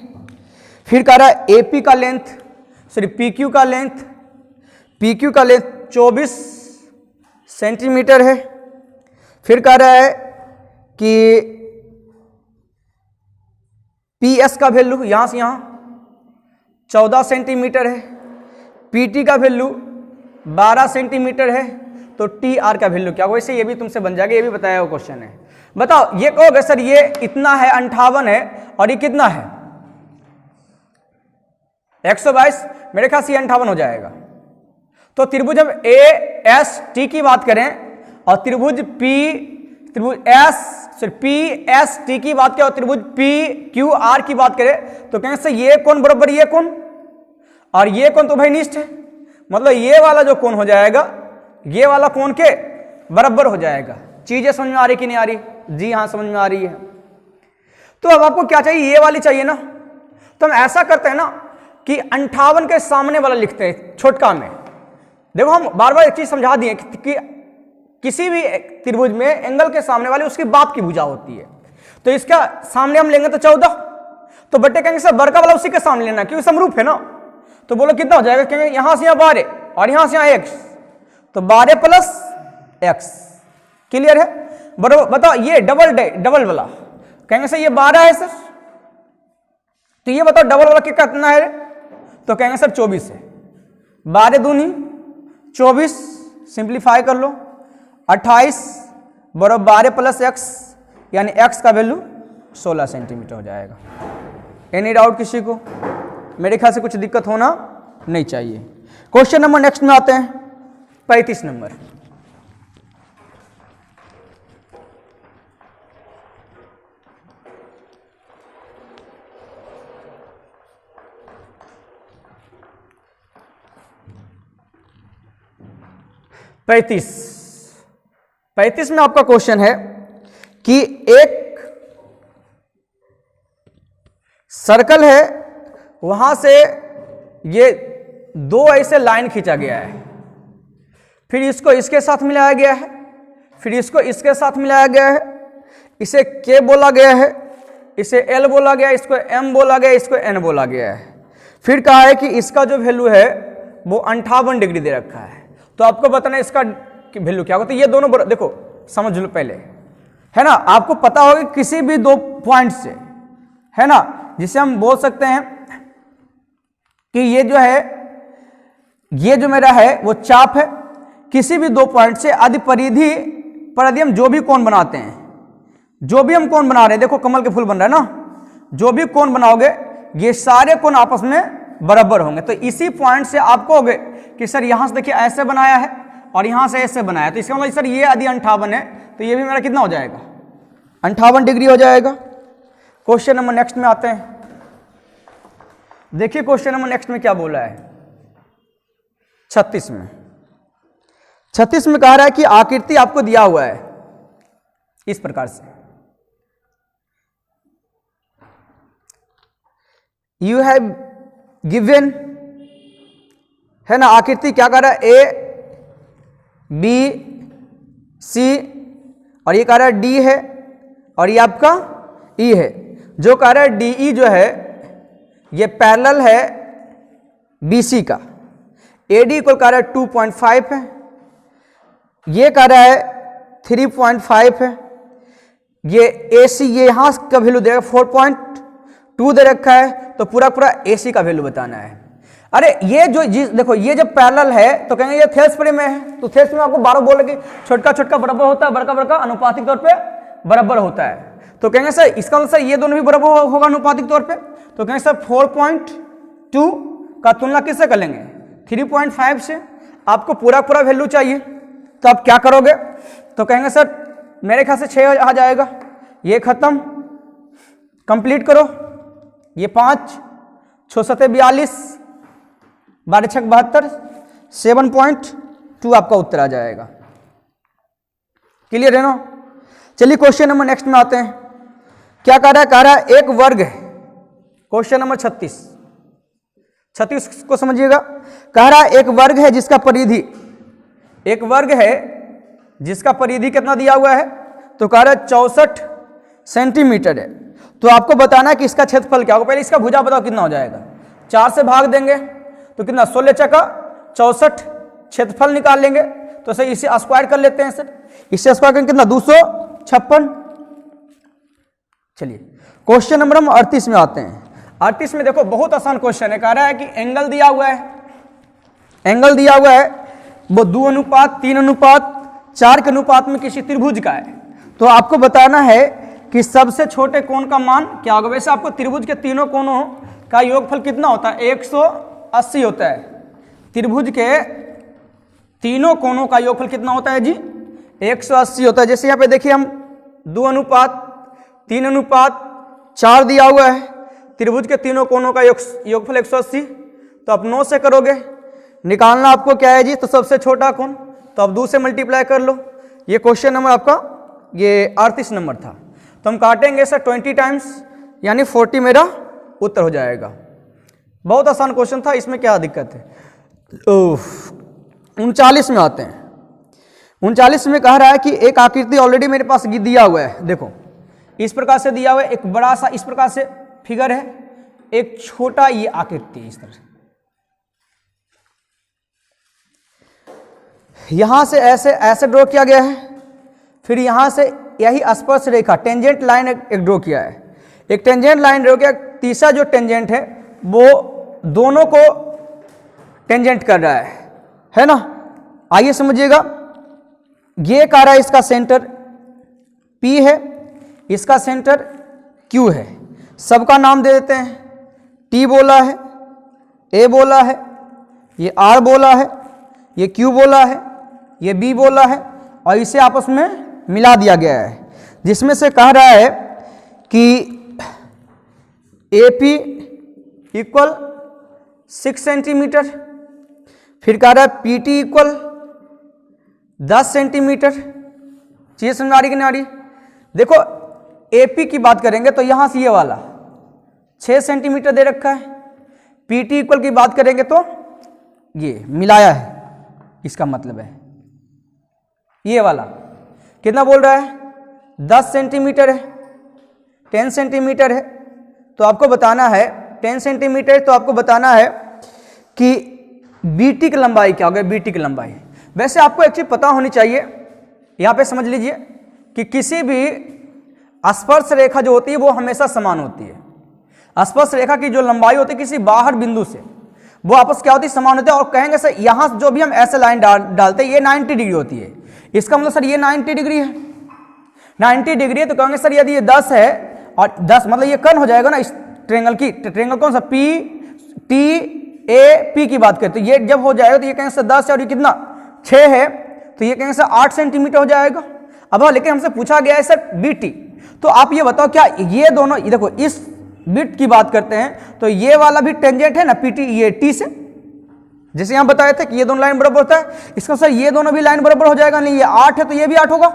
फिर कह रहा है AP का लेंथ, सॉरी PQ का लेंथ 24 सेंटीमीटर है। फिर कह रहा है कि PS का वैल्यू यहां से यहां 14 सेंटीमीटर है, PT का वैल्यू 12 सेंटीमीटर है, तो TR का वैल्यू क्या? वैसे ये भी तुमसे बन जाएगा, ये भी बताया हुआ क्वेश्चन है। बताओ, ये कहोगे सर ये इतना है 58 है और ये कितना है 122, मेरे ख्याल से ये 58 हो जाएगा। तो त्रिभुज हम AST की बात करें और त्रिभुज PST की बात करें और त्रिभुज PQR की बात करें तो कहेंगे सर ये कोण बराबर ये कोण, और ये कोण तो भाई निष्ठ है, मतलब ये वाला जो कोण हो जाएगा ये वाला कोण के बराबर हो जाएगा। चीजें समझ में आ रही कि नहीं आ रही? जी हाँ, समझ में आ रही है। तो अब आपको क्या चाहिए? ये वाली चाहिए ना। तो हम ऐसा करते हैं ना कि 58 के सामने वाला लिखते हैं छोटका में। देखो हम बार बार एक चीज समझा दिए कि किसी भी त्रिभुज में एंगल के सामने वाली उसकी बाप की भुजा होती है। तो इसका सामने हम लेंगे तो 14, तो बट्टे कहेंगे सर बड़का वाला उसी के सामने लेना क्योंकि समरूप है ना। तो बोलो कितना हो जाएगा? कहेंगे यहां से यहां 12 और यहां से यहां x, तो 12 प्लस x। क्लियर है? बराबर। बताओ ये डबल वाला कहेंगे सर ये 12 है सर, तो ये बताओ डबल वाला कितना है? तो कहेंगे सर 24 है। 12 दूनी 24, सिंप्लीफाई कर लो 28 बराबर 12 प्लस x, यानी x का वैल्यू 16 सेंटीमीटर हो जाएगा। एनी डाउट किसी को? मेरे ख्याल से कुछ दिक्कत होना नहीं चाहिए। क्वेश्चन नंबर नेक्स्ट में आते हैं 35 नंबर। पैंतीस में आपका क्वेश्चन है कि एक सर्कल है, वहां से ये दो ऐसे लाइन खींचा गया है, फिर इसको इसके साथ मिलाया गया है, फिर इसको इसके साथ मिलाया गया है। इसे K बोला गया है, इसे L बोला गया, इसको M बोला गया, इसको N बोला गया है। फिर कहा है कि इसका जो वैल्यू है वो 58 डिग्री दे रखा है। तो आपको बताना इसका वैल्यू क्या होगा। तो ये दोनों देखो समझ लो पहले, है ना। आपको पता होगा किसी भी दो पॉइंट से, है ना, जिसे हम बोल सकते हैं कि ये जो है, ये जो मेरा है वो चाप है। किसी भी दो पॉइंट से आदि परिधि हम जो भी कोण बनाते हैं, जो भी हम कोण बना रहे हैं, देखो कमल के फूल बन रहा है ना, जो भी कोण बनाओगे ये सारे कोण आपस में बराबर होंगे। तो इसी पॉइंट से आपको होगे कि सर यहां से देखिए ऐसे बनाया है और यहां से ऐसे बनाया, तो इसका मतलब सर ये यदि 58 है तो ये भी मेरा कितना हो जाएगा 58 डिग्री हो जाएगा। क्वेश्चन नंबर नेक्स्ट में आते हैं। देखिए क्वेश्चन नंबर नेक्स्ट में क्या बोला है 36 में। 36 में कह रहा है कि आकृति आपको दिया हुआ है इस प्रकार से, यू हैव गिवन, है ना, आकृति क्या कर रहा है, ए बी सी, और ये कह रहा है डी है, और ये आपका ई है। जो कह रहा है डी ई जो है ये पैरेलल है बी सी का, ए डी को कह रहा है 2.5 है, ये कह रहा है 3.5 है, ये ए सी ये यहां का वैल्यू देगा 4.2 दे रखा है, तो पूरा पूरा ए सी का वैल्यू बताना है। अरे ये जो देखो ये जब पैरेलल है तो कहेंगे ये थेल्सपरे में है, तो थेल्स में आपको 12 बोले कि छोटका छोटका बराबर होता है, बड़का बड़का अनुपातिक तौर पे बराबर होता है, तो कहेंगे सर इसका मतलब सर ये दोनों भी बराबर होगा अनुपातिक तौर पे, तो कहेंगे सर 4.2 का तुलना किससे कर लेंगे, 3.5 से। आपको पूरा पूरा वैल्यू चाहिए तो आप क्या करोगे, तो कहेंगे सर मेरे ख्याल से 6 आ जाएगा, ये खत्म, कंप्लीट करो, ये 5 6 7 42 12 6 72, 7.2 आपका उत्तर आ जाएगा। क्लियर है ना। चलिए क्वेश्चन नंबर नेक्स्ट में आते हैं। क्या कह रहा है एक वर्ग है, क्वेश्चन नंबर 36 को समझिएगा। कह रहा है एक वर्ग है जिसका परिधि, एक वर्ग है जिसका परिधि कितना दिया हुआ है, तो कह रहा है 64 सेंटीमीटर है। तो आपको बताना है कि इसका क्षेत्रफल क्या होगा। पहले इसका भुजा बताओ कितना हो जाएगा, 4 से भाग देंगे तो कितना, 16 चका 64, क्षेत्रफल निकाल लेंगे तो सर इसे स्क्वायर कर लेते हैं सर, इससे स्क्वायर करेंगे कितना 256। चलिए क्वेश्चन नंबर हम 38 में आते हैं। 38 में देखो बहुत आसान क्वेश्चन है। कह रहा है कि एंगल दिया हुआ है, एंगल दिया हुआ है वो 2:3:4 के अनुपात में किसी त्रिभुज का है। तो आपको बताना है कि सबसे छोटे कोण का मान क्या होगा। वैसे आपको त्रिभुज के तीनों कोणों का योगफल कितना होता है, 180 होता है। त्रिभुज के तीनों कोणों का योगफल कितना होता है जी, 180 होता है। जैसे यहाँ पे देखिए हम 2:3:4 दिया हुआ है, त्रिभुज के तीनों कोणों का योगफल 180, तो आप 9 से करोगे, निकालना आपको क्या है जी, तो सबसे छोटा कोण, तो आप 2 से मल्टीप्लाई कर लो। ये क्वेश्चन नंबर आपका ये 38 नंबर था। तो हम काटेंगे सर 20 टाइम्स, यानी 40 मेरा उत्तर हो जाएगा। बहुत आसान क्वेश्चन था, इसमें क्या दिक्कत है। 39 में आते हैं। 39 में कह रहा है कि एक आकृति ऑलरेडी मेरे पास दिया हुआ है, देखो इस प्रकार से दिया हुआ है, एक बड़ा सा इस प्रकार से फिगर है, एक छोटा ये आकृति इस तरह से, यहां से ऐसे ऐसे ड्रॉ किया गया है, फिर यहां से यही स्पर्श रेखा टेंजेंट लाइन एक ड्रॉ किया है, एक टेंजेंट लाइन ड्रॉ किया। तीसरा जो टेंजेंट है वो दोनों को टेंजेंट कर रहा है ना। आइए समझिएगा, ये कह रहा है इसका सेंटर P है, इसका सेंटर Q है। सबका नाम दे देते हैं, T बोला है, A बोला है, ये R बोला है, ये Q बोला है, ये B बोला है, और इसे आपस में मिला दिया गया है, जिसमें से कह रहा है कि AP इक्वल 6 सेंटीमीटर, फिर कह रहा है PT इक्वल 10 सेंटीमीटर। चीजें समझ आ रही कि नहीं आ रही। देखो AP की बात करेंगे तो यहां से ये वाला 6 सेंटीमीटर दे रखा है, PT इक्वल की बात करेंगे तो ये मिलाया है, इसका मतलब है ये वाला कितना बोल रहा है, 10 सेंटीमीटर है, 10 सेंटीमीटर है। तो आपको बताना है 10 सेंटीमीटर, तो आपको बताना है कि BT की लंबाई क्या होगा, BT की लंबाई। वैसे आपको एक चीज पता होनी चाहिए, यहां पे समझ लीजिए कि किसी भी स्पर्श रेखा जो होती है वो हमेशा समान होती है। स्पर्श रेखा की जो लंबाई होती है किसी बाहर बिंदु से, वो आपस क्या होती है, समान होती है। और कहेंगे सर यहां जो भी हम ऐसे लाइन डालते हैं ये 90 डिग्री होती है, इसका मतलब सर ये 90 डिग्री है, 90 डिग्री है। तो कहेंगे सर यदि ये 10 है और 10 मतलब ये कर्ण हो जाएगा ना इस ट्रेंगल की, ट्रेंगल कौन सा, PTAP की बात करते हैं, ये जब हो जाएगा तो ये कहेंगे सर 10 है और ये कितना 6 है, तो ये कहेंगे सर 8 सेंटीमीटर हो जाएगा। अब लेकिन हमसे पूछा गया है सर BT, तो आप ये बताओ क्या ये दोनों, देखो इस बिट की बात करते हैं तो ये वाला भी टेंजेंट है ना PT, ये T से, जैसे यहां बताए थे कि ये दोनों लाइन बराबर होता है, इसका सर ये दोनों भी लाइन बराबर हो जाएगा, नहीं ये 8 है तो ये भी 8 होगा।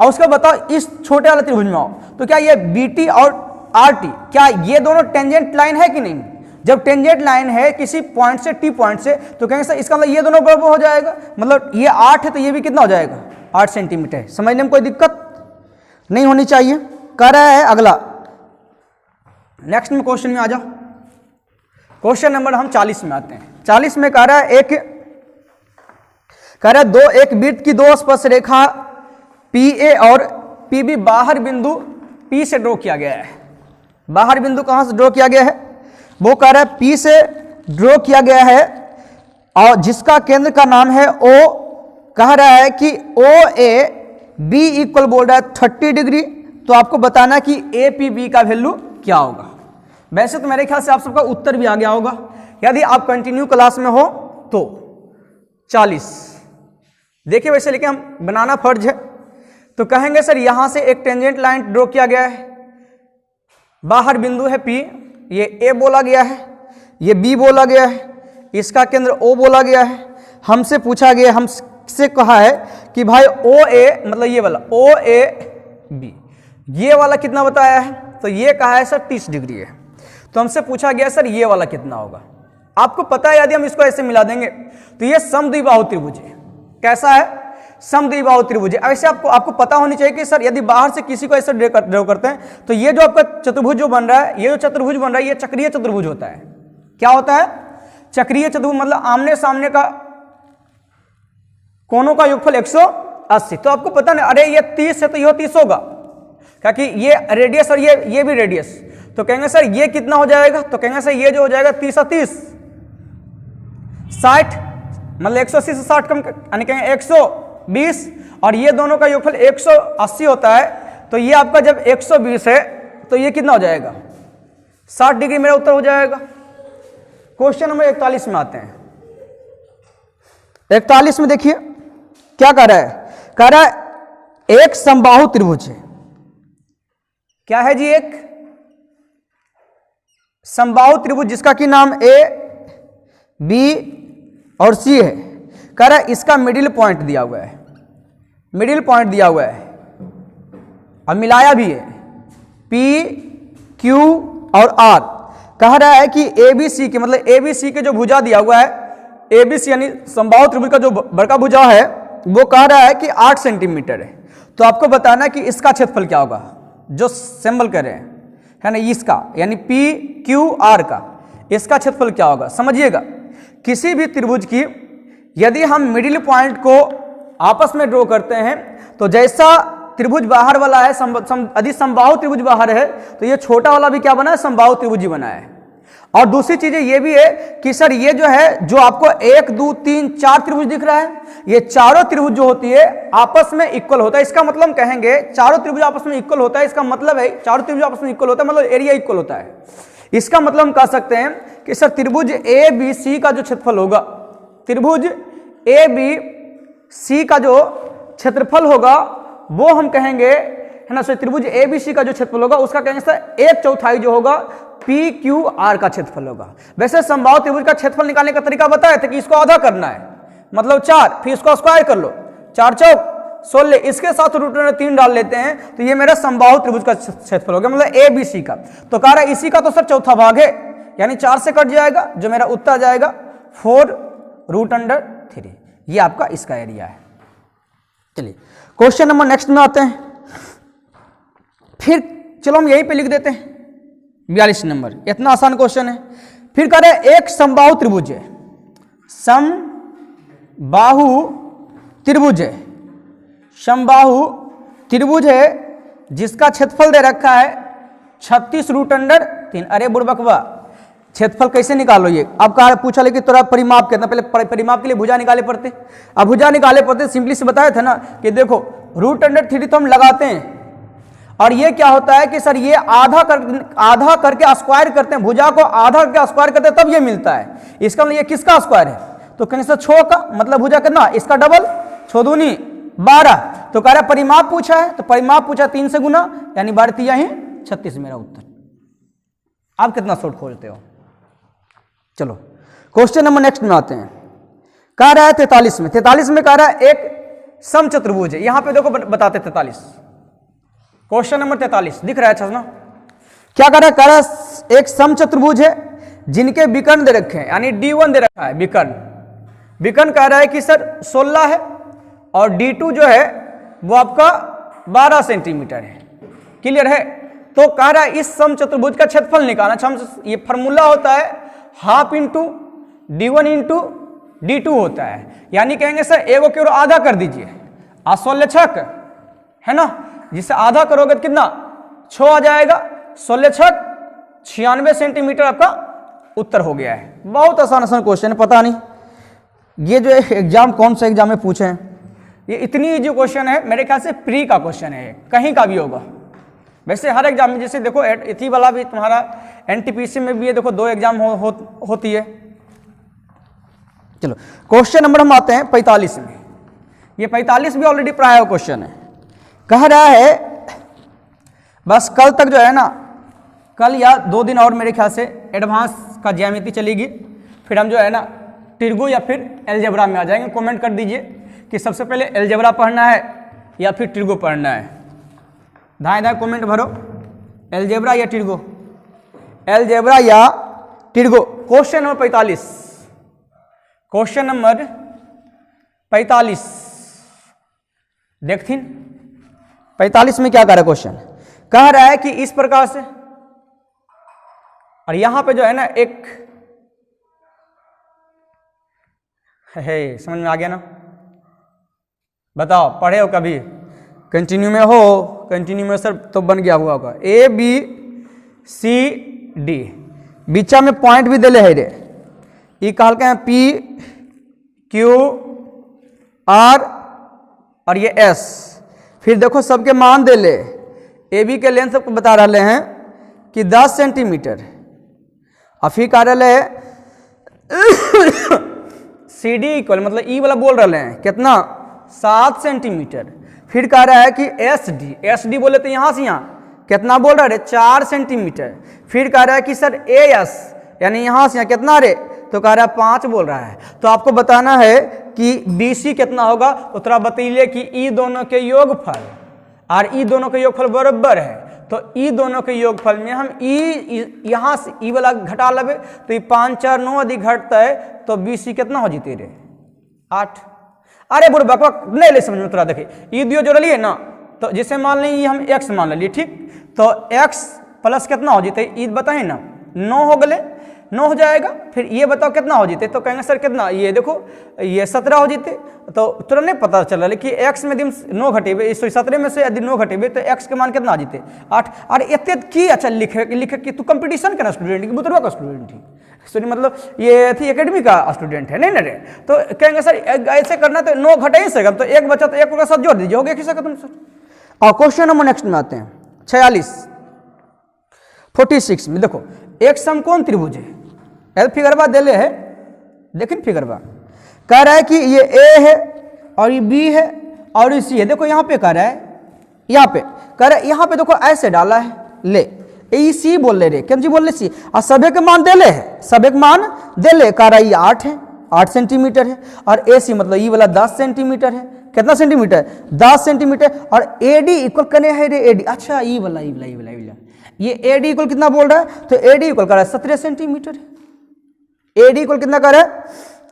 और उसका बताओ इस छोटे वाले त्रिभुज में आओ, तो क्या ये BT और RT क्या ये दोनों टेंजेंट लाइन है कि नहीं? जब टेंजेंट लाइन है किसी पॉइंट से T पॉइंट से, तो कहेंगे सर इसका मतलब ये दोनों बराबर हो जाएगा, मतलब ये 8 है तो ये भी कितना हो जाएगा 8 सेंटीमीटर है। समझने में कोई दिक्कत नहीं होनी चाहिए। कह रहा है अगला, नेक्स्ट में क्वेश्चन में आ जाओ। क्वेश्चन नंबर हम 40 में आते हैं। 40 में कह रहा है एक वृत्त की दो स्पर्श रेखा PA और PB बाहर बिंदु P से ड्रॉ किया गया है। बाहर बिंदु कहां से ड्रॉ किया गया है? वो कह रहा है P से ड्रॉ किया गया है और जिसका केंद्र का नाम है O। कह रहा है कि OA B इक्वल बोल रहा है 30 डिग्री। तो आपको बताना कि APB का वैल्यू क्या होगा। वैसे तो मेरे ख्याल से आप सबका उत्तर भी आ गया होगा यदि आप कंटिन्यू क्लास में हो तो। 40 देखिए वैसे, लेकिन हम बनाना फर्ज है। तो कहेंगे सर यहां से एक टेंजेंट लाइन ड्रॉ किया गया है, बाहर बिंदु है P, ये A बोला गया है, ये B बोला गया है, इसका केंद्र O बोला गया है। हमसे पूछा गया, हमसे कहा है कि भाई OA मतलब ये वाला OAB, ये वाला कितना बताया है? तो ये कहा है सर 30 डिग्री है। तो हमसे पूछा गया सर ये वाला कितना होगा। आपको पता है यदि हम इसको ऐसे मिला देंगे तो ये समद्विबाहु त्रिभुज है। कैसा है? समद्विबाहु त्रिभुज है। ऐसे आपको पता होनी चाहिए कि सर यदि बाहर से किसी को ऐसे ड्रॉ करते हैं तो ये जो आपका चतुर्भुज जो बन रहा है, ये जो चतुर्भुज बन रहा है, ये चक्रीय चतुर्भुज होता है। क्या होता है? चक्रीय चतुर्भुज, मतलब आमने सामने का कोनों का योगफल 180। तो आपको पता नहीं, अरे ये 30 है तो यह 30 होगा, क्योंकि ये रेडियस और ये भी रेडियस। तो कहेंगे सर ये कितना हो जाएगा? तो कहेंगे सर ये जो हो जाएगा 30 और 30 60, मतलब 180 से 60 कम यानी कहेंगे 120, और ये दोनों का योगफल 180 होता है। तो ये आपका जब 120 है तो ये कितना हो जाएगा 60 डिग्री, मेरा उत्तर हो जाएगा। क्वेश्चन नंबर 41 में आते हैं। 41 में देखिए क्या कह रहा है? कह रहा है एक समबाहु त्रिभुज है। क्या है जी? एक समबाहु त्रिभुज जिसका कि नाम A, B और C है। कह रहा है इसका मिडिल पॉइंट दिया हुआ है, मिडिल पॉइंट दिया हुआ है और मिलाया भी है P, Q और R। कह रहा है कि ABC के, मतलब ABC के जो भुजा दिया हुआ है, ABC यानी समबाहु त्रिभुज का जो बड़का भुजा है, वो कह रहा है कि 8 सेंटीमीटर है। तो आपको बताना कि इसका क्षेत्रफल क्या होगा, जो सिंबल कर रहे हैं है ना, इसका यानी PQR का, इसका क्षेत्रफल क्या होगा। समझिएगा, किसी भी त्रिभुज की यदि हम मिडिल पॉइंट को आपस में ड्रॉ करते हैं तो जैसा त्रिभुज बाहर वाला है, यदि समबाहु त्रिभुज बाहर है तो ये छोटा वाला भी क्या बना है? समबाहु त्रिभुज ही बना है। और दूसरी चीजें ये भी है कि सर ये जो है, जो आपको 1 2 3 4 त्रिभुज दिख रहा है, ये चारों त्रिभुज जो होती है आपस में इक्वल होता है। इसका मतलब कहेंगे चारों त्रिभुज आपस में इक्वल होता है, इसका मतलब है चारों त्रिभुज आपस में इक्वल होता है, मतलब एरिया इक्वल होता है। इसका मतलब हम कह सकते हैं कि सर त्रिभुज ABC का जो क्षेत्रफल होगा, त्रिभुज ABC का जो क्षेत्रफल होगा वो हम कहेंगे है ना, सर त्रिभुज ABC का जो क्षेत्रफल होगा उसका कहेंगे सर 1/4 जो होगा PQR का क्षेत्रफल होगा। वैसे समबाहु त्रिभुज का क्षेत्रफल निकालने का तरीका बताया था कि इसको आधा करना है, मतलब 4, फिर इसको स्क्वायर कर लो, 4 चौक 16, इसके साथ रूट में 3 डाल लेते हैं तो ये मेरा समबाहु त्रिभुज का क्षेत्रफल हो गया, मतलब ABC का। तो कह रहा है इसी का तो सर चौथा भाग है, यानी 4 से कट जाएगा, जो मेरा उत्तर आ जाएगा 4√3। ये आपका इसका एरिया है। चलिए क्वेश्चन नंबर नेक्स्ट में आते हैं। फिर चलो हम यहीं पे लिख देते हैं 42 नंबर, इतना आसान क्वेश्चन है। फिर कह रहे हैं एक समबाहु त्रिभुज है, समबाहु त्रिभुज है, समबाहु त्रिभुज है जिसका क्षेत्रफल दे रखा है 36√3। अरे बुड़बकवा, क्षेत्रफल कैसे निकालो? ये अब कहा पूछा लेकिन तोरा परिमाप कितना, पहले परिमाप के लिए भुजा निकाले पड़ते। अब भुजा निकाले पड़ते सिंपली से बताया था ना कि देखो √3 तो हम लगाते हैं, और ये क्या होता है कि सर ये आधा करके स्क्वायर करते हैं, भुजा को आधा करके स्क्वायर करते हैं तब ये मिलता है। इसका मतलब ये किसका स्क्वायर है? तो कहीं से 6 का, मतलब भुजा कितना, इसका डबल, 6 दूनी 12। तो कह रहा परिमाप पूछा है, तो परिमाप पूछा 3 से गुना, यानी 12 ही 36 मेरा उत्तर। आप कितना शॉर्ट खोजते हो? चलो क्वेश्चन नंबर नेक्स्ट में आते हैं। कह रहा है 43 में, 43 में कह रहा है एक समचतुर्भुज है। यहां पे देखो बताते 43, क्वेश्चन नंबर 43 दिख रहा है अच्छा ना, क्या कह रहा है? कह रहा है एक समचतुर्भुज है जिनके विकर्ण दे रखे हैं, यानी D1 दे रखा है विकर्ण। विकर्ण कह रहा है कि सर 16 है और D2 जो है वो आपका 12 सेंटीमीटर है। क्लियर है? तो कह रहा है इस समचतुर्भुज का क्षेत्रफल निकालना। ये फॉर्मूला होता है half into D1 into D2 होता है, यानी कहेंगे सर एगो के आधा कर दीजिए, 16 छक है ना, जिससे आधा करोगे तो कितना 6 आ जाएगा, 16 छक 96 सेंटीमीटर आपका उत्तर हो गया है। बहुत आसान आसान क्वेश्चन है, पता नहीं ये जो एग्जाम कौन सा एग्जाम में पूछे हैं, ये इतनी इजी क्वेश्चन है, मेरे ख्याल से प्री का क्वेश्चन है, कहीं का भी होगा। वैसे हर एग्जाम में, जैसे देखो इसी वाला भी तुम्हारा NTPC में भी है, देखो 2 एग्जाम होती है। चलो क्वेश्चन नंबर हम आते हैं 45 में। ये 45 भी ऑलरेडी प्राय क्वेश्चन है। कह रहा है बस कल तक जो है ना, कल या 2 दिन और मेरे ख्याल से एडवांस का ज्यामिति चलेगी, फिर हम जो है ना ट्रिगो या फिर अलजेब्रा में आ जाएंगे। कमेंट कर दीजिए कि सबसे पहले अलजेब्रा पढ़ना है या फिर ट्रिगो पढ़ना है। दाएं दाएं कमेंट भरो, अलजेब्रा या ट्रिगो, अलजेब्रा या trigo. Question number 45, question number 45 देखथिन 45 में क्या कह रहा है क्वेश्चन? कह रहा है कि इस प्रकार से, और यहां पे जो है ना एक है, समझ में आ गया ना? बताओ पढ़े हो कभी? कंटिन्यू में हो, कंटिन्यू में सर तो बन गया हुआ होगा। ABCD बीचा में पॉइंट भी दिले है रे, ये कहल हैं PQR और ये S। फिर देखो सबके मान दे ले, AB के लेंथ सबको बता रहे हैं कि 10 सेंटीमीटर, और फिर कह रहे हैं CD इक्वल, मतलब ई वाला बोल रहे हैं कितना 7 सेंटीमीटर। फिर कह रहा है कि SD बोले तो यहां से यहां कितना बोल रहा है 4 सेंटीमीटर। फिर कह रहा है कि सर AS यानी यहां से यहां कितना रे, तो कह रहा है 5 बोल रहा है। तो आपको बताना है कि BC कितना होगा, तो थोड़ा बताइए कि ई दोनों के योगफल और ई दोनों के योगफल बराबर है, तो ई दोनों के योगफल में हम यहां से ई वाला घटा लेबे, तो ये 5 4 9 अधिक घटता है, तो BC कितना हो जीते रे 8। अरे बुढ़ बकवा नहीं ले समझ में तोरा, देखे ई दियो जोड़लिए ना, तो जैसे मान ली हम x मान लिए, ठीक, तो x प्लस कितना हो जीते ई बताए ना 9 हो गए, 9 हो जाएगा। फिर ये बताओ कितना हो जीते, तो कहेंगे सर कितना, ये देखो ये 17 हो जीते, तो तुरंत नहीं पता चल रहा कि x में दिन 9 घटेबे, 17 में से यदि 9 घटेबे तो x के मान कितना आ जीते 8। अरे इतने की अच्छा लिखे कि तू कंपटीशन का स्टूडेंट की बुतरवा का स्टूडेंट थी, सॉरी मतलब ये थी एकेडमी का स्टूडेंट है, नहीं ना रे। तो कहेंगे सर ऐसे करना तो 9 घटे ही सकेगा, तो एक बचा तो एक का साथ जोड़ दीजिए, हो गया किसी का तुम सर। और क्वेश्चन नंबर नेक्स्ट में आते हैं 46 में। देखो एक समकोण त्रिभुज है, एल फिगरवा देले है, देखिन फिगरवा कह रहा है कि ये A है और ये B है और ये C है। देखो यहाँ पे कह रहा है, यहाँ पे कह रहा है, यहाँ पे देखो ऐसे डाला है, ले ये C बोल ले रे, क्या जी बोल ले C, और सभी के मान देले है, सभी के मान देले, कह रहा है ये 8 है, 8 सेंटीमीटर है, और AC मतलब ये वाला 10 सेंटीमीटर है, कितना सेंटीमीटर 10 सेंटीमीटर, और AD इक्वल कने है रे AD, अच्छा ये वाला ये AD इक्वल कितना बोल रहा है, तो AD इक्वल कर रहा है 17 सेंटीमीटर है, AD इक्वल कितना कर रहा है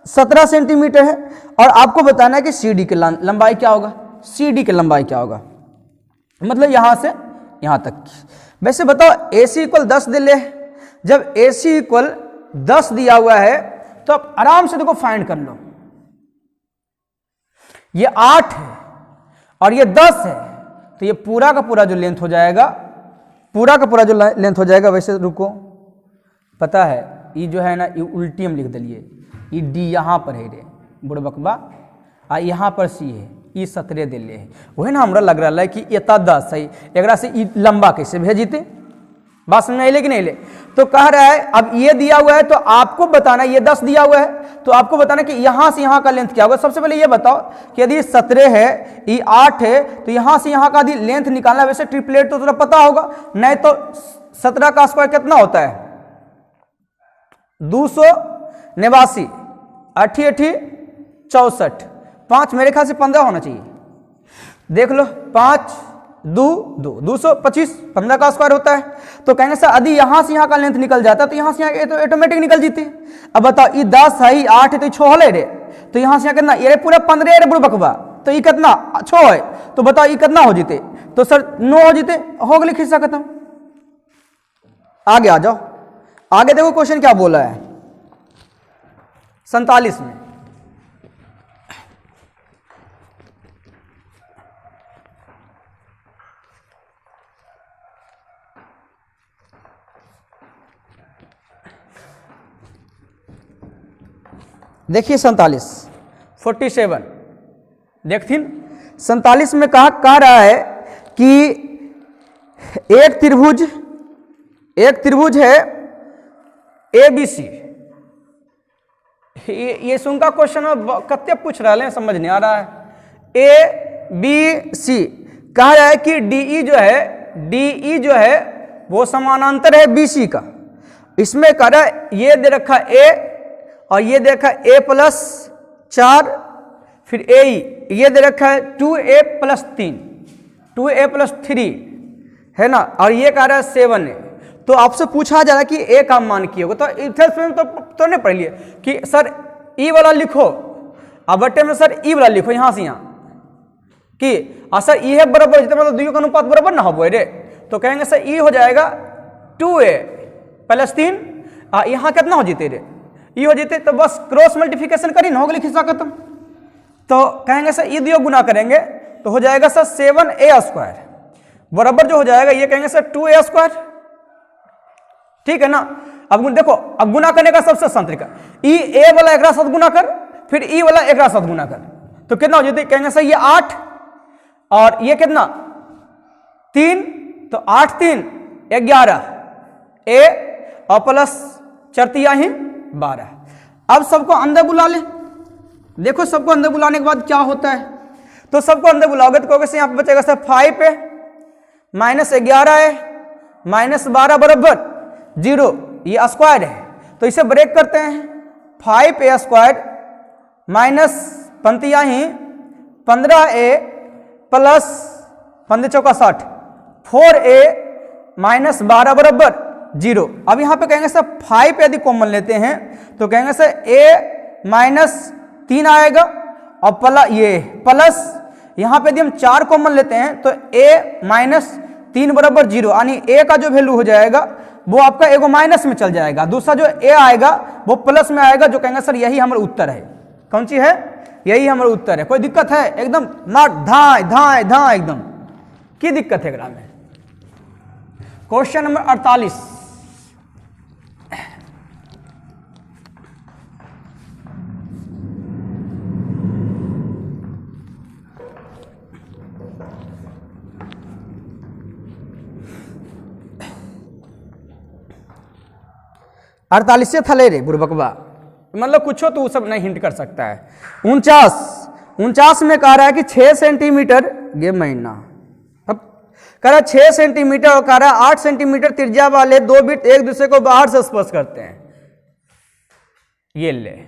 17 सेंटीमीटर है। और आपको बताना है कि CD की लंबाई क्या होगा, CD की लंबाई क्या होगा, मतलब यहां से यहां तक की। वैसे बताओ AC इक्वल 10 दे ले, जब AC इक्वल 10 दिया हुआ है तो आप आराम से देखो फाइंड कर लो, ये 8 है और ये 10 है, तो ये पूरा का पूरा जो लेंथ हो जाएगा, पूरा का पूरा जो लेंथ हो जाएगा, वैसे रुको पता है ये जो है ना ये उल्टी हम लिख दिलिए, ये D यहाँ पर है रे बुढ़बकबा, आ यहाँ पर C है, ये 17 दिले है, वही ना हमरा लग रहा है कि इतना 10 है, एक से ये लंबा कैसे भेजीते, बात समझ में अले कि नहीं ले। तो कह रहा है अब ये दिया हुआ है तो आपको बताना, ये 10 दिया हुआ है तो आपको बताना कि यहां से यहां का लेंथ क्या होगा। सबसे पहले ये बताओ कि यदि 17 है, ये 8 है, तो यहां से यहां का यदि लेंथ निकालना, वैसे ट्रिपलेट तो तुझे पता होगा, नहीं तो 17 का स्क्वायर कितना होता है 289, 8 8 64, 5 मेरे ख्याल से 15 होना चाहिए, देख लो 5 2 2 225, 15 का स्क्वायर होता है। तो कहेंगे सर यदि यहाँ से यहाँ का लेंथ निकल जाता है तो यहाँ से यहाँ तो ऑटोमेटिक निकल जीती। अब बताओ ये 10 है, 8 है तो 6 हले रे, तो यहाँ से यहाँ कितना, ये पूरा 15 रे बुढ़ बकवा, तो ये कितना 6 है, तो बताओ ये कितना हो जीते, तो सर 9 हो जीते, हो गए खिस्सा खत्म। आगे आ जाओ, आगे देखो क्वेश्चन क्या बोला है 47 में। देखिए 47 देखथिन 47 में कह रहा है कि एक त्रिभुज है ABC। ये सुन का क्वेश्चन कत्ते पूछ रहा है, समझ नहीं आ रहा है। ABC कह रहा है कि DE जो है वो समानांतर है BC का। इसमें कह रहा है ये दे रखा A और ये दे रखा A प्लस 4, फिर AE ये दे रखा है 2A प्लस 3, 2A प्लस 3 है ना, और ये कह रहा है 7A। तो आपसे पूछा जा रहा है कि A का मान की होगा, तो इथेल्स में तो नहीं पढ़ लिए कि सर E वाला लिखो, अब बटे में सर E वाला लिखो यहाँ से यहाँ कि सर E है बराबर, जितना मतलब दोनों का अनुपात बराबर ना हो रे, तो कहेंगे सर E हो जाएगा 2A प्लस 3, यहाँ कितना हो जीते रे, E हो जीते, तो बस क्रॉस मल्टीप्लिकेशन करी ना, हो गई खिस्सा खत्म। तो कहेंगे सर E दियो गुना करेंगे तो हो जाएगा सर 7A स्क्वायर बराबर जो हो जाएगा, ये कहेंगे सर 2A स्क्वायर, ठीक है ना। अब देखो, अब गुना करने का सबसे आसान तरीका, A वाला एक साथ गुना कर, फिर E वाला एक साथ गुना कर, तो कितना हो जाते, कहेंगे सर ये 8 और ये कितना 3, तो 8 3 11 A और प्लस 4 ही 12। अब सबको अंदर बुला ले, देखो सबको अंदर बुलाने के बाद क्या होता है, तो सबको अंदर बुलाओगे तो कहोगे यहाँ पे बचेगा सर 5 है माइनस 11 है माइनस 12 बराबर 0, ये स्क्वायर है, तो इसे ब्रेक करते हैं। 5A square minus 15A plus 15 चौका 60, 4A माइनस 12 बराबर 0। अब यहाँ पे कहेंगे सर 5 यदि कॉमन लेते हैं तो कहेंगे सर A माइनस 3 आएगा और प्लस यहाँ पे यदि हम 4 कॉमन लेते हैं तो A माइनस 3 बराबर 0, यानी A का जो वैल्यू हो जाएगा वो आपका एगो माइनस में चल जाएगा, दूसरा जो A आएगा वो प्लस में आएगा, जो कहेंगे सर यही हमारा उत्तर है। कौन सी है, यही हमारा उत्तर है। कोई दिक्कत है, एकदम ना धाए धाए धाए एकदम की दिक्कत है ग्राम में। क्वेश्चन नंबर 48, से थले रे बुरबकवा, मतलब कुछ हो तो वो सब नहीं हिंट कर सकता है। 49 में कह रहा है कि 6 सेंटीमीटर ये महीना, अब कह रहा है 6 सेंटीमीटर और कह रहा है 8 सेंटीमीटर त्रिज्या वाले 2 बिट एक दूसरे को बाहर से स्पर्श करते हैं। ये ले,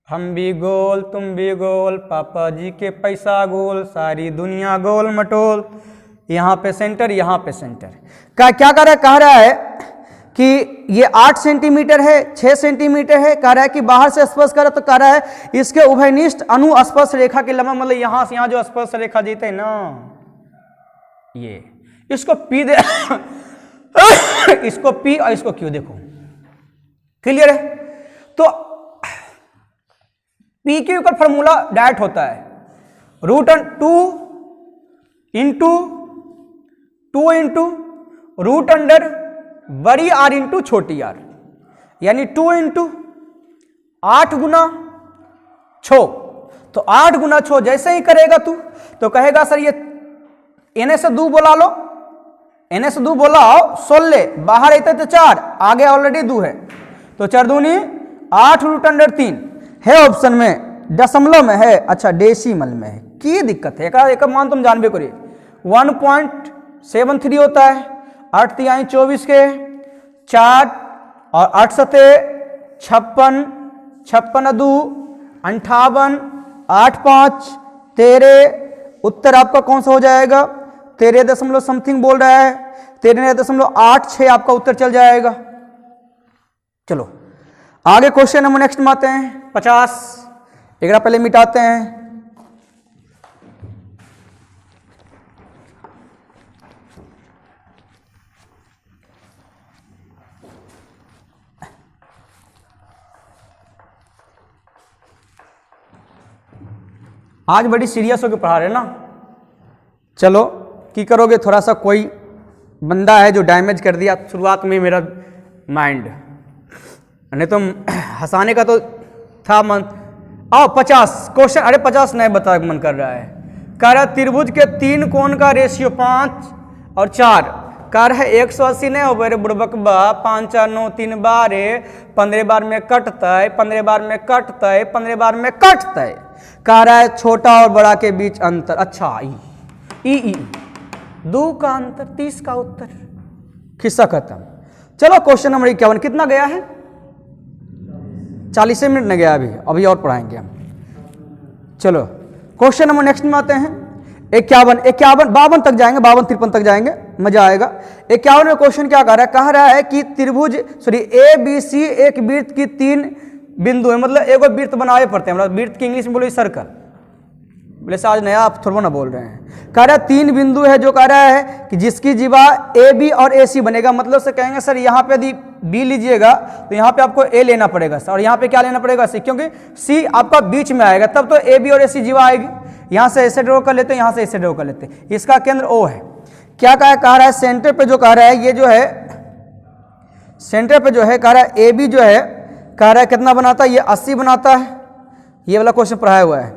हम भी गोल तुम भी गोल, पापा जी के पैसा गोल, सारी दुनिया गोल मटोल, यहाँ पे सेंटर यहाँ पे सेंटर। क्या कह रहा है कि ये 8 सेंटीमीटर है, 6 सेंटीमीटर है, कह रहा है कि बाहर से स्पर्श करे, तो कह रहा है इसके उभयनिष्ठ अनुस्पर्श रेखा के लंबा, मतलब यहां से यहां जो स्पर्श रेखा जीते ना, ये इसको P दे इसको P और इसको Q, देखो क्लियर है। तो PQ का फॉर्मूला डायरेक्ट होता है टू इंटू रूट अंडर बड़ी R इंटू छोटी R, यानी 2 इंटू 8 गुना 6, तो 8 गुना 6 जैसे ही करेगा तू तो कहेगा सर ये एने से 2 बोला लो, एने से 2 बोलाओ 16, बाहर आते तो 4, आगे ऑलरेडी 2 है, तो 4 दूनी 8 रूट अंडर 3 है ऑप्शन में, दशमलव में है, अच्छा डेसिमल में है, की दिक्कत है। एक मान तुम जानबे करिए 1.73 होता है, 8 तिहाई 24 के 4 और 8 सते 56, 56 2 58, 8 5 13, उत्तर आपका कौन सा हो जाएगा? 13 दशमलव समथिंग बोल रहा है, 13.86 आपका उत्तर चल जाएगा। चलो आगे क्वेश्चन नंबर नेक्स्ट में आते हैं। 50 एक पहले मिटाते हैं। आज बड़ी सीरियस होकर पढ़ा रहे ना। चलो की करोगे, थोड़ा सा कोई बंदा है जो डैमेज कर दिया शुरुआत में मेरा माइंड, नहीं तो हंसाने का तो था मन। आओ 50 क्वेश्चन, अरे 50 नहीं बता मन कर रहा है। कह रहा है त्रिभुज के 3 कोण का रेशियो 5 और 4, कह रहा है 180 नहीं हो रे बुड़बकबा, 5 4 9 3 12, 15 बार में कटता है, 15 बार में कटता है, 15 बार में कटता है। कह रहा है छोटा और बड़ा के बीच अंतर, अच्छा ई 2 का अंतर 30 का उत्तर, खिस्सा खत्म। चलो क्वेश्चन नंबर 51 कितना गया है? 40 मिनट नहीं गया, अभी और पढ़ाएंगे हम। चलो क्वेश्चन नंबर नेक्स्ट में आते हैं। 51 52 तक जाएंगे, 52 53 तक जाएंगे, मजा आएगा। 51 में क्वेश्चन क्या कह रहा है? कह रहा है कि त्रिभुज ए बी सी एक वृत्त की 3 बिंदु है, मतलब एक वृत्त बनाए पड़ते हैं। मतलब वृत्त की इंग्लिश में बोलो सर्कल, बोले आज नया आप थोड़ा ना बोल रहे हैं। कह रहा है 3 बिंदु है, जो कह रहा है कि जिसकी जीवा ए बी और ए सी बनेगा। मतलब से कहेंगे सर यहाँ पे यदि बी लीजिएगा तो यहाँ पे आपको ए लेना पड़ेगा सर, और यहाँ पे क्या लेना पड़ेगा? सी, क्योंकि सी आपका बीच में आएगा, तब तो ए बी और ए सी जीवा आएगी। यहाँ से ऐसे ड्रॉ कर लेते हैं, यहाँ से ऐसे ड्रॉ कर लेते हैं। इसका केंद्र ओ है। क्या कह रहा है सेंटर पे जो कह रहा है, ये जो है सेंटर पे जो है कह रहा है ए बी जो है, कह रहा है कितना बनाता है? ये 80 बनाता है, ये वाला क्वेश्चन पढ़ाया हुआ है।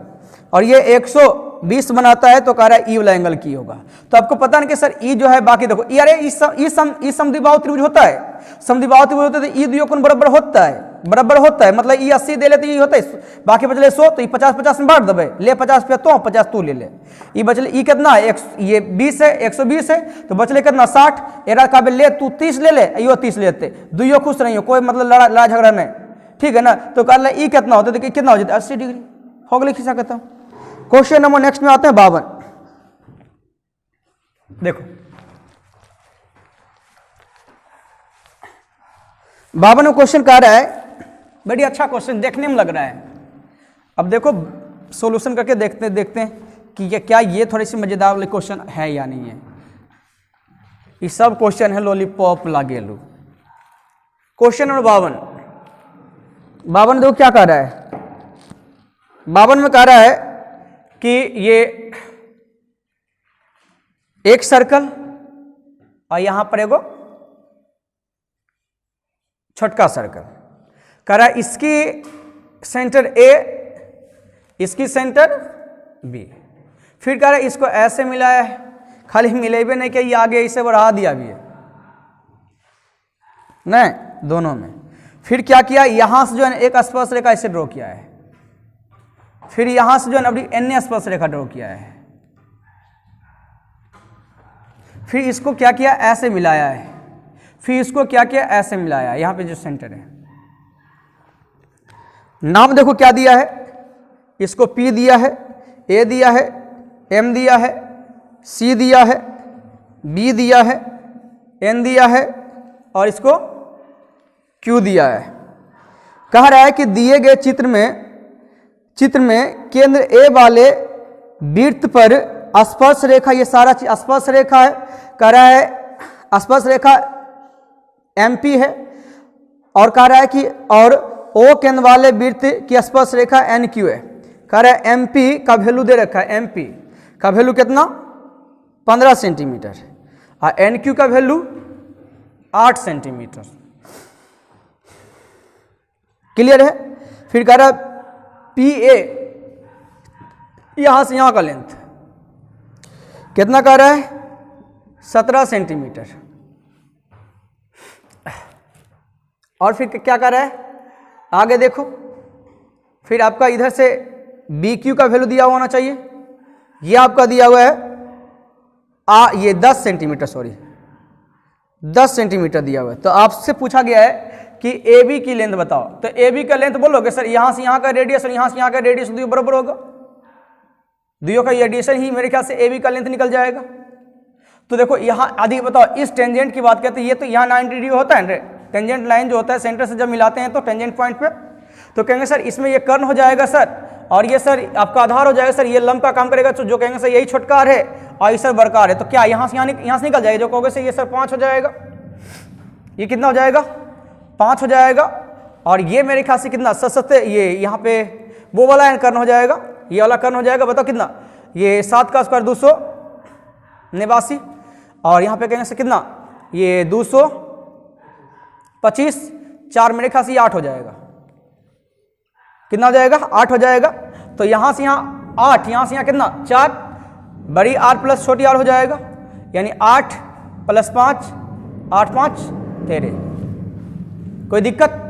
और ये 120 बनाता है, तो कह रहा है ई वाला एंगल की होगा। तो आपको पता नहीं कि सर ई जो है, बाकी देखो अरे ई समद्विबाहु त्रिभुज होता है, समद्विबाहु त्रिभुज होता है तो ई द्वियों कोण बराबर होता है, मतलब ई 80 दे ले तो ई होता है, बाकी बचले 100, तो ई 50-50 में बांट देवे, ले 50 पे तो 50 तू ले ले। ई बचले ई कितना है? ये 20 है, 120 है, तो बचले कितना? 60। एरा काबिल ले तू 30 ले ले, यो 30 लेते, दुइयो खुश रही हो, कोई मतलब लड़ा झगड़ा नहीं, ठीक है ना। तो कह रहा ई कितना होता है? देखिए कितना हो जाता है? 80 डिग्री हो गया, खिसा कहता हूँ। क्वेश्चन नंबर नेक्स्ट में आते हैं 52। देखो 52 क्वेश्चन कह रहा है, बड़ी अच्छा क्वेश्चन देखने में लग रहा है। अब देखो सॉल्यूशन करके देखते हैं कि क्या ये थोड़ी सी मजेदार वाले क्वेश्चन है या नहीं है। ये सब क्वेश्चन है लॉलीपॉप लागेलू। क्वेश्चन नंबर 52 देखो क्या कह रहा है। 52 में कह रहा है कि ये एक सर्कल और यहां पर एगो छोटका सर्कल, कह रहा है इसकी सेंटर ए, इसकी सेंटर बी। फिर कह रहा है इसको ऐसे मिलाया है, खाली मिलेबे नहीं कि ये आगे इसे बढ़ा दिया भी है, नहीं दोनों में। फिर क्या किया? यहां से जो है एक स्पर्श रेखा इसे ड्रॉ किया है, फिर यहां से जो है अपनी अन्य स्पर्श रेखा ड्रॉ किया है, फिर इसको क्या किया? ऐसे मिलाया है, फिर इसको क्या किया? ऐसे मिलाया है। यहां पे जो सेंटर है, नाम देखो क्या दिया है, इसको P दिया है, A दिया है, M दिया है, C दिया है, B दिया है, N दिया है, और इसको Q दिया है। कह रहा है कि दिए गए चित्र में केंद्र A वाले वृत्त पर स्पर्श रेखा, ये सारा चीज स्पर्श रेखा है, कह रहा है स्पर्श रेखा MP है, और कह रहा है कि और O केंद्र वाले वृत्त की स्पर्श रेखा NQ है। कह रहा है MP का वैल्यू दे रखा है, MP का वैल्यू कितना? 15 सेंटीमीटर, और NQ का वैल्यू 8 सेंटीमीटर। क्लियर है? फिर कह रहा है PA यहां से यहां का लेंथ कितना कह रहा है? 17 सेंटीमीटर। और फिर क्या कर रहा है? आगे देखो, फिर आपका इधर से BQ का वैल्यू दिया होना चाहिए, ये आपका दिया हुआ है ये 10 सेंटीमीटर, सॉरी 10 सेंटीमीटर दिया हुआ है। तो आपसे पूछा गया है कि ए बी की लेंथ बताओ, तो ए बी का लेंथ बोलोगे सर यहां से यहां का रेडियस और यहां से यहां का रेडियस दोनों बराबर होगा, दोनों का एडिशन ही मेरे ख्याल से ए बी का लेंथ निकल जाएगा। तो देखो यहां आदि बताओ, इस टेंजेंट की बात करते हैं, ये तो यहाँ 90 डिग्री होता है, टेंजेंट लाइन जो होता है सेंटर से जब मिलाते हैं तो टेंजेंट पॉइंट पे, तो कहेंगे सर इसमें ये कर्ण हो जाएगा सर, और ये सर आपका आधार हो जाएगा सर, ये लंब का काम करेगा, तो जो कहेंगे सर यही छोटकार है और ये सर बड़कार है, तो क्या यहाँ से निकल जाएगा, जो कहोगे सर ये सर 5 हो जाएगा, ये कितना हो जाएगा 5 हो जाएगा, और ये मेरे ख्याल से कितना सस्ते, ये यहाँ पे वो वाला कर्ण हो जाएगा, ये वाला कर्ण हो जाएगा, बताओ कितना, ये 7 का स्क्वायर 289, और यहाँ पे कहेंगे सर कितना, ये 225, 4 मेरे ख्याल से ये 8 हो जाएगा, कितना हो जाएगा 8 हो जाएगा। तो यहाँ से यहाँ 8, यहाँ से यहाँ कितना 4, बड़ी आर प्लस छोटी आर हो जाएगा, यानी 8 + 5, 8 5 13। कोई दिक्कत?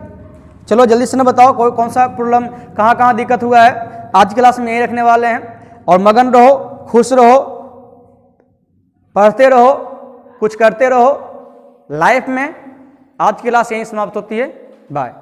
चलो जल्दी से ना बताओ कोई कौन सा प्रॉब्लम, कहाँ कहाँ दिक्कत हुआ है। आज की क्लास में यही रखने वाले हैं, और मगन रहो, खुश रहो, पढ़ते रहो, कुछ करते रहो लाइफ में। आज की क्लास यहीं समाप्त होती है, बाय।